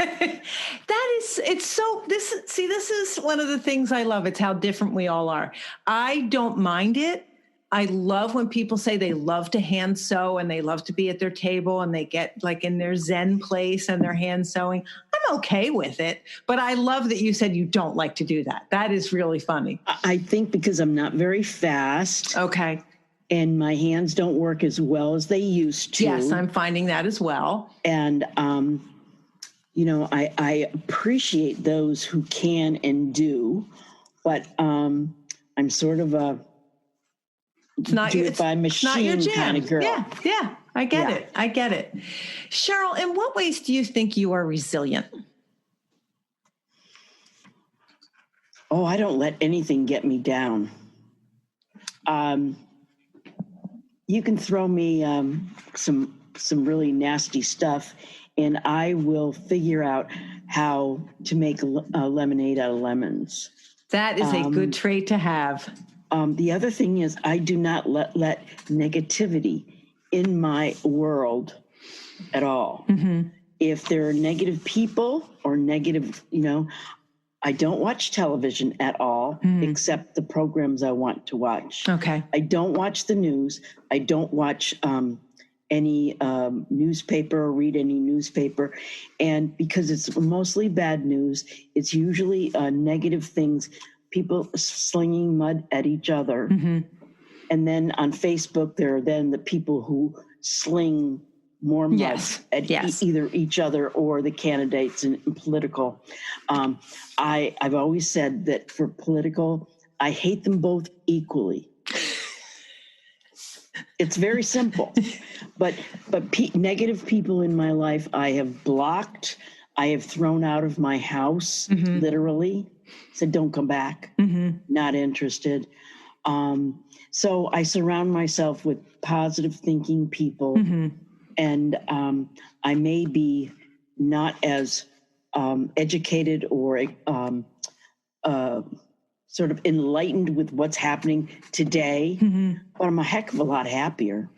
This is one of the things I love. It's how different we all are. I don't mind it. I love when people say they love to hand sew and they love to be at their table and they get like in their Zen place and they're hand sewing. I'm okay with it, but I love that you said you don't like to do that. That is really funny. I think because I'm not very fast. Okay. And my hands don't work as well as they used to. Yes, I'm finding that as well. And, I appreciate those who can and do, but I'm sort of a by machine kind of girl. Yeah. I get it. Cheryl, in what ways do you think you are resilient? Oh, I don't let anything get me down. You can throw me some really nasty stuff, and I will figure out how to make lemonade out of lemons. That is a good trait to have. The other thing is I do not let negativity in my world at all. Mm-hmm. If there are negative people or negative, I don't watch television at all, except the programs I want to watch. Okay. I don't watch the news. I don't watch any newspaper or read any newspaper. And because it's mostly bad news, it's usually negative things, people slinging mud at each other. Mm-hmm. And then on Facebook, there are then the people who sling more mud at either each other or the candidates in political. I've always said that for political, I hate them both equally. It's very simple. But negative people in my life, I have blocked. I have thrown out of my house, literally. Said, don't come back. Not interested. So I surround myself with positive thinking people. And I may be not as educated or sort of enlightened with what's happening today, but I'm a heck of a lot happier.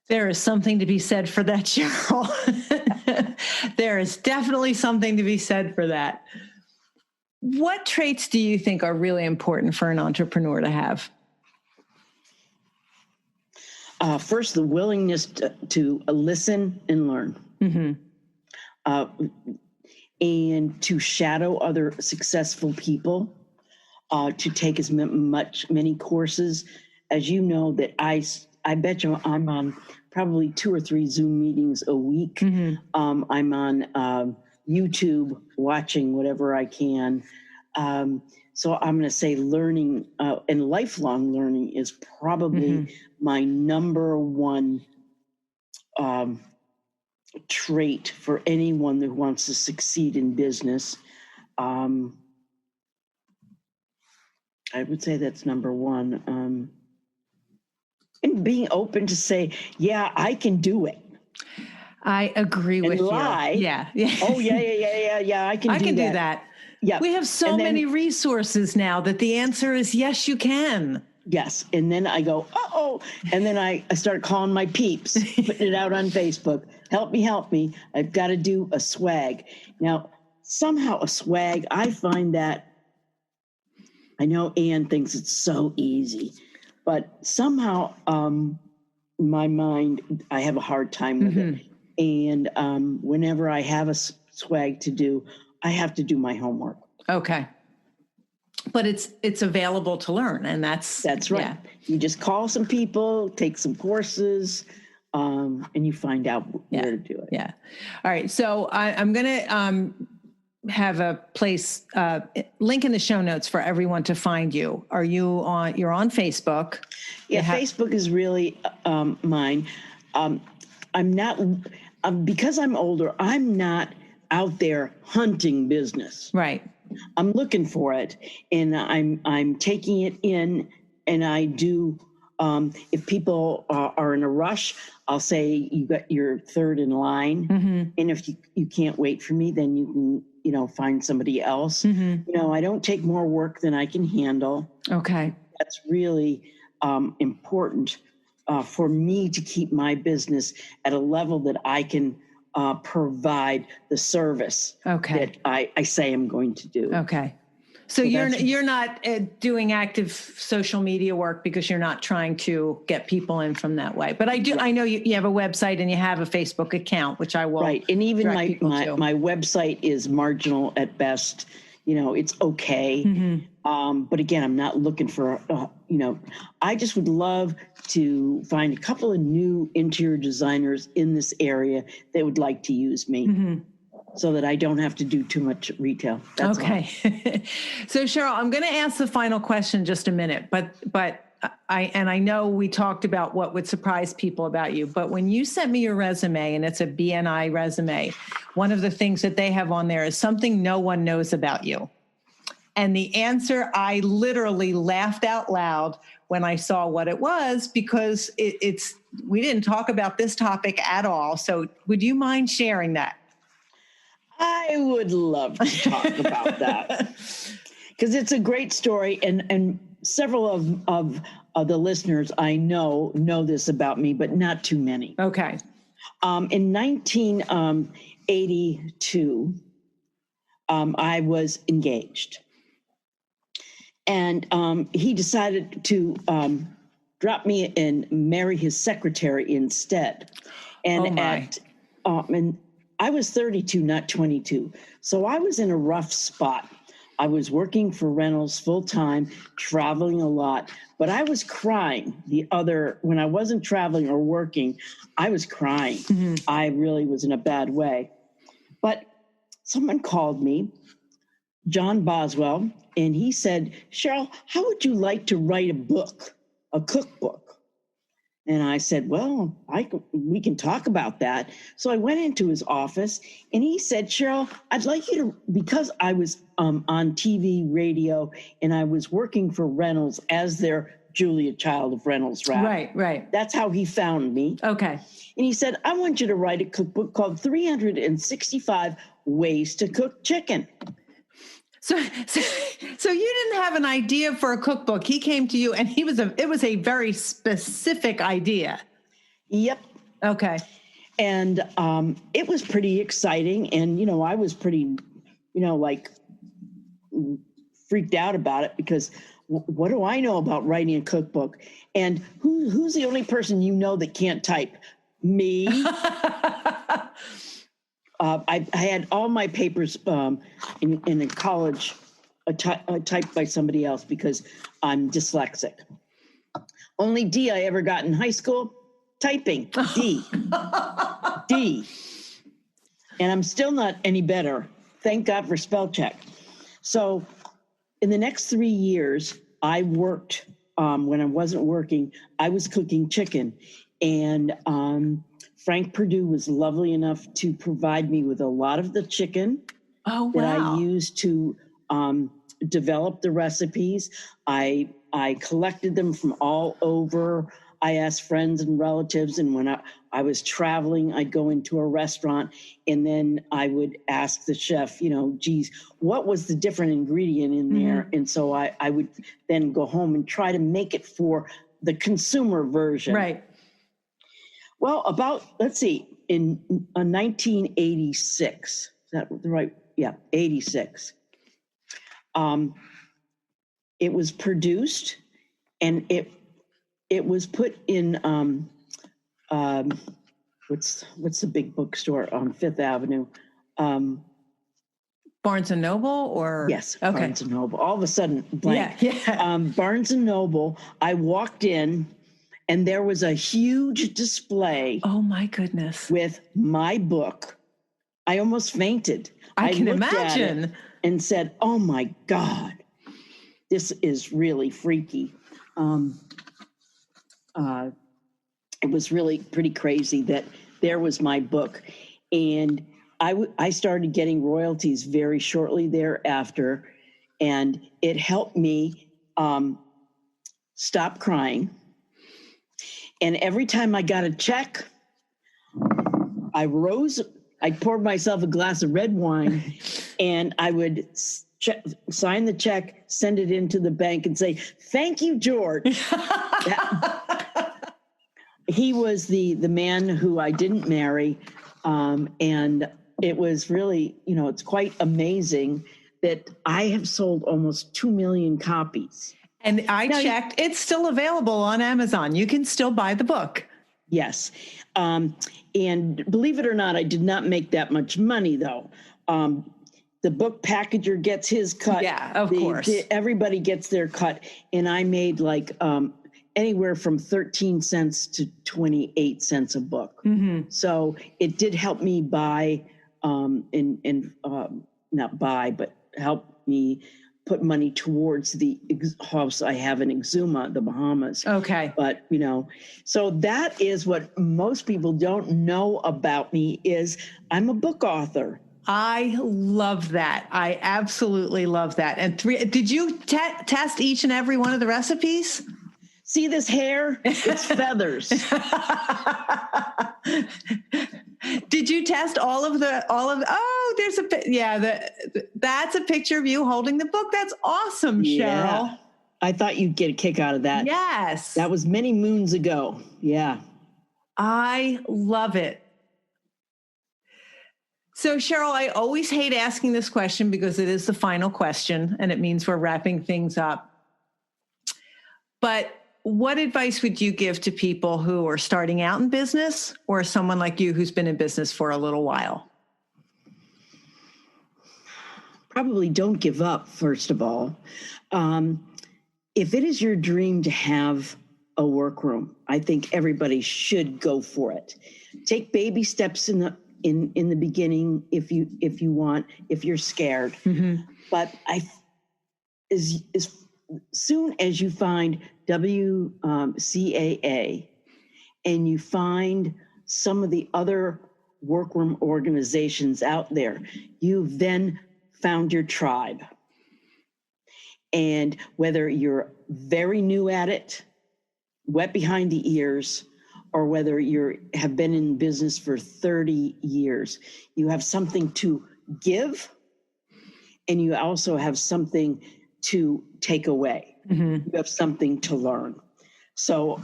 There is something to be said for that, Cheryl. There is definitely something to be said for that. What traits do you think are really important for an entrepreneur to have? First, the willingness to listen and learn. And to shadow other successful people, to take as many courses as you know that I bet you I'm on probably 2 or 3 Zoom meetings a week. I'm on YouTube watching whatever I can. So I'm going to say learning and lifelong learning is probably my number one trait for anyone that wants to succeed in business. I would say that's number one. And being open to say, yeah, I can do it. I agree with lie. You. Yeah. Oh, yeah. I can do that. Yeah. We have so many resources now that the answer is yes, you can. Yes. And then I go, uh-oh. And then I start calling my peeps, putting it out on Facebook. Help me. I've got to do a swag. Now, somehow a swag, I find that, I know Ann thinks it's so easy, but somehow my mind, I have a hard time with it. And whenever I have a swag to do, I have to do my homework. Okay. But it's available to learn, and that's right. Yeah. You just call some people, take some courses, and you find out where to do it. Yeah. All right. So I'm going to have a place link in the show notes for everyone to find you. You're on Facebook? Yeah, Facebook is really mine. I'm not because I'm older. I'm not out there hunting business. Right. I'm looking for it, and I'm taking it in, and I do. If people are in a rush, I'll say you got your third in line, and if you can't wait for me, then you can find somebody else. I don't take more work than I can handle. Okay, that's really important for me to keep my business at a level that I can provide the service that I say I'm going to do. Okay. So you're not doing active social media work because you're not trying to get people in from that way. But I do. I know you have a website and you have a Facebook account, which I will. Right, and even my website is marginal at best. It's okay. But again, I'm not looking for. I just would love to find a couple of new interior designers in this area that would like to use me. So that I don't have to do too much retail. That's okay. So Cheryl, I'm going to ask the final question in just a minute, but I know we talked about what would surprise people about you, but when you sent me your resume, and it's a BNI resume, one of the things that they have on there is something no one knows about you. And the answer, I literally laughed out loud when I saw what it was, because we didn't talk about this topic at all. So would you mind sharing that? I would love to talk about that because it's a great story, and several of the listeners I know this about me, but not too many. Okay. In 1982, I was engaged, and he decided to drop me and marry his secretary instead. And and I was 32, not 22. So I was in a rough spot. I was working for Reynolds full time, traveling a lot, but I was crying when I wasn't traveling or working, I was crying. I really was in a bad way. But someone called me, John Boswell, and he said, Cheryl, how would you like to write a book, a cookbook? And I said, well, we can talk about that. So I went into his office and he said, Cheryl, I'd like you to, because I was on TV, radio, and I was working for Reynolds as their Julia Child of Reynolds rap. Right. That's how he found me. Okay. And he said, I want you to write a cookbook called 365 Ways to Cook Chicken. So you didn't have an idea for a cookbook. He came to you and it was a very specific idea. Yep. Okay. And it was pretty exciting. And, I was pretty, freaked out about it because what do I know about writing a cookbook? And who's the only person that can't type? Me. I had all my papers in college typed by somebody else because I'm dyslexic. Only D I ever got in high school, typing, D. D. And I'm still not any better. Thank God for spell check. So in the next 3 years, I worked, when I wasn't working, I was cooking chicken. And Frank Perdue was lovely enough to provide me with a lot of the chicken that I used to develop the recipes. I collected them from all over. I asked friends and relatives, and when I was traveling, I'd go into a restaurant, and then I would ask the chef, geez, what was the different ingredient in there? And so I would then go home and try to make it for the consumer version. Right. Well, in 1986, is that right? Yeah, 86. It was produced, and it was put in what's the big bookstore on Fifth Avenue? Barnes and Noble, or yes, okay. Barnes and Noble. All of a sudden, blank. Yeah. Barnes and Noble. I walked in. And there was a huge display. Oh, my goodness. With my book. I almost fainted. I can looked imagine. At it and said, oh, my God, this is really freaky. It was really pretty crazy that there was my book. And I started getting royalties very shortly thereafter. And it helped me stop crying. And every time I got a check, I poured myself a glass of red wine, and I would sign the check, send it into the bank, and say, thank you, George. He was the man who I didn't marry. And it was really, it's quite amazing that I have sold almost 2 million copies. And I checked, it's still available on Amazon. You can still buy the book. Yes. And believe it or not, I did not make that much money, though. The book packager gets his cut. Yeah, of course. Everybody gets their cut. And I made anywhere from 13 cents to 28 cents a book. Mm-hmm. So it did help me buy, not buy, but help me put money towards the house I have in Exuma, the Bahamas. Okay. But, so that is what most people don't know about me is I'm a book author. I love that. I absolutely love that. And did you test each and every one of the recipes? See this hair? It's feathers. Did you test that's a picture of you holding the book. That's awesome, Cheryl. Yeah. I thought you'd get a kick out of that. Yes. That was many moons ago. Yeah. I love it. So, Cheryl, I always hate asking this question because it is the final question and it means we're wrapping things up. But what advice would you give to people who are starting out in business or someone like you who's been in business for a little while? Probably don't give up, first of all. If it is your dream to have a workroom, I think everybody should go for it. Take baby steps in the beginning if you want, if you're scared. Mm-hmm. But as soon as you find WCAA and you find some of the other workroom organizations out there, you've then found your tribe. And whether you're very new at it, wet behind the ears, or whether you have been in business for 30 years, you have something to give, and you also have something to take away. You have something to learn. So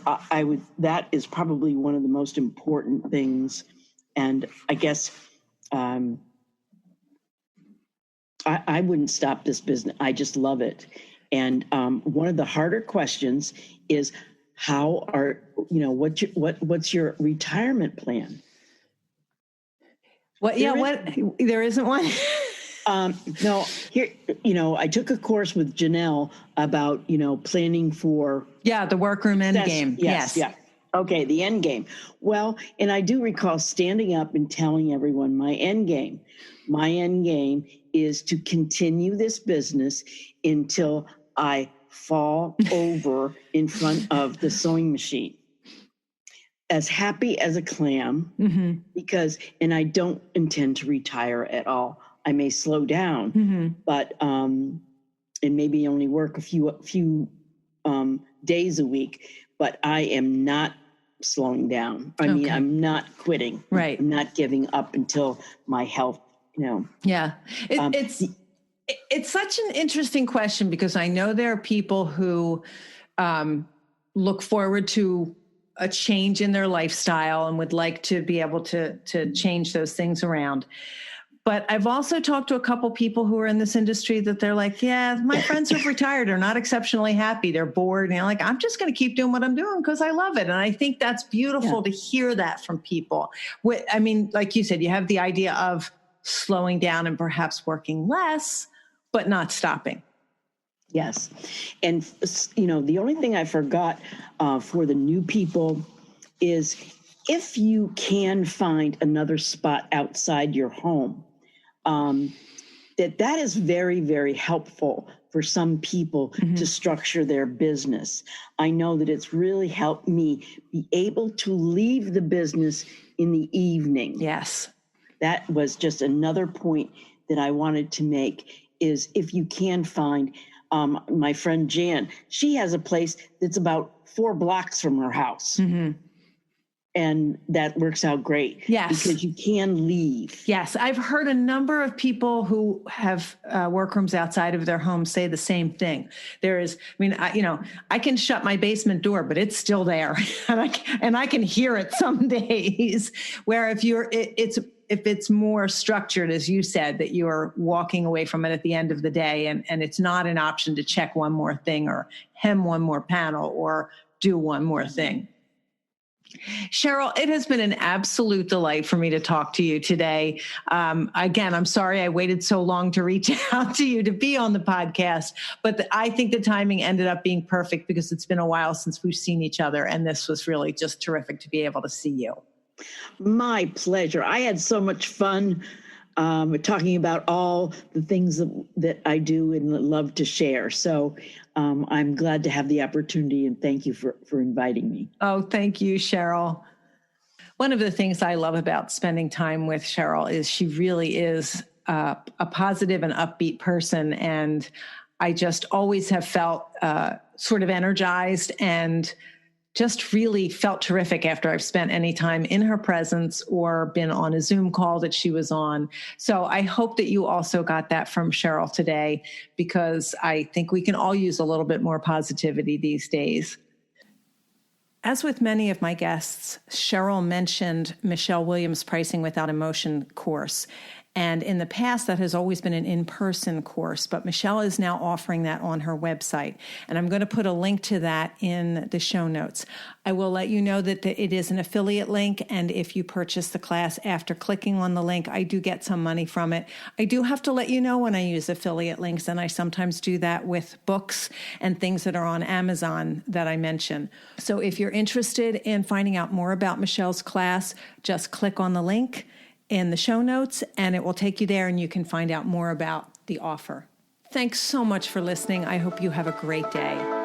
that is probably one of the most important things. And I guess I wouldn't stop this business. I just love it. And one of the harder questions is, what's your retirement plan? There isn't one. No, here, I took a course with Janelle about, planning for. Yeah, the workroom end game. Yes. Yeah. Okay, the end game. Well, and I do recall standing up and telling everyone my end game. My end game is to continue this business until I fall over in front of the sewing machine, as happy as a clam, and I don't intend to retire at all. I may slow down, but and maybe only work a few days a week, but I am not slowing down. I mean, I'm not quitting. Right. I'm not giving up until my health, Yeah. It's such an interesting question, because I know there are people who look forward to a change in their lifestyle and would like to be able to change those things around. But I've also talked to a couple people who are in this industry that they're like, yeah, my friends who've retired are not exceptionally happy. They're bored. And like, I'm just going to keep doing what I'm doing because I love it. And I think that's beautiful to hear that from people. I mean, like you said, you have the idea of slowing down and perhaps working less, but not stopping. Yes. And, the only thing I forgot for the new people is, if you can find another spot outside your home, that is very, very helpful for some people to structure their business. I know that it's really helped me be able to leave the business in the evening. Yes. That was just another point that I wanted to make, is if you can find, my friend Jan, she has a place that's about 4 blocks from her house. And that works out great. Yes. Because you can leave. Yes. I've heard a number of people who have workrooms outside of their home say the same thing. I can shut my basement door, but it's still there. and I can hear it some days, where if it's more structured, as you said, that you're walking away from it at the end of the day, and it's not an option to check one more thing or hem one more panel or do one more thing. Cheryl, it has been an absolute delight for me to talk to you today. Again, I'm sorry I waited so long to reach out to you to be on the podcast, but I think the timing ended up being perfect, because it's been a while since we've seen each other, and this was really just terrific to be able to see you. My pleasure. I had so much fun talking about all the things that I do and love to share. So I'm glad to have the opportunity, and thank you for inviting me. Oh, thank you, Cheryl. One of the things I love about spending time with Cheryl is she really is a positive and upbeat person. And I just always have felt sort of energized and just really felt terrific after I've spent any time in her presence or been on a Zoom call that she was on. So I hope that you also got that from Cheryl today, because I think we can all use a little bit more positivity these days. As with many of my guests, Cheryl mentioned Michelle Williams' Pricing Without Emotion course. And in the past, that has always been an in-person course, but Michelle is now offering that on her website. And I'm going to put a link to that in the show notes. I will let you know that it is an affiliate link, and if you purchase the class after clicking on the link, I do get some money from it. I do have to let you know when I use affiliate links, and I sometimes do that with books and things that are on Amazon that I mention. So if you're interested in finding out more about Michelle's class, just click on the link in the show notes, and it will take you there, and you can find out more about the offer. Thanks so much for listening. I hope you have a great day.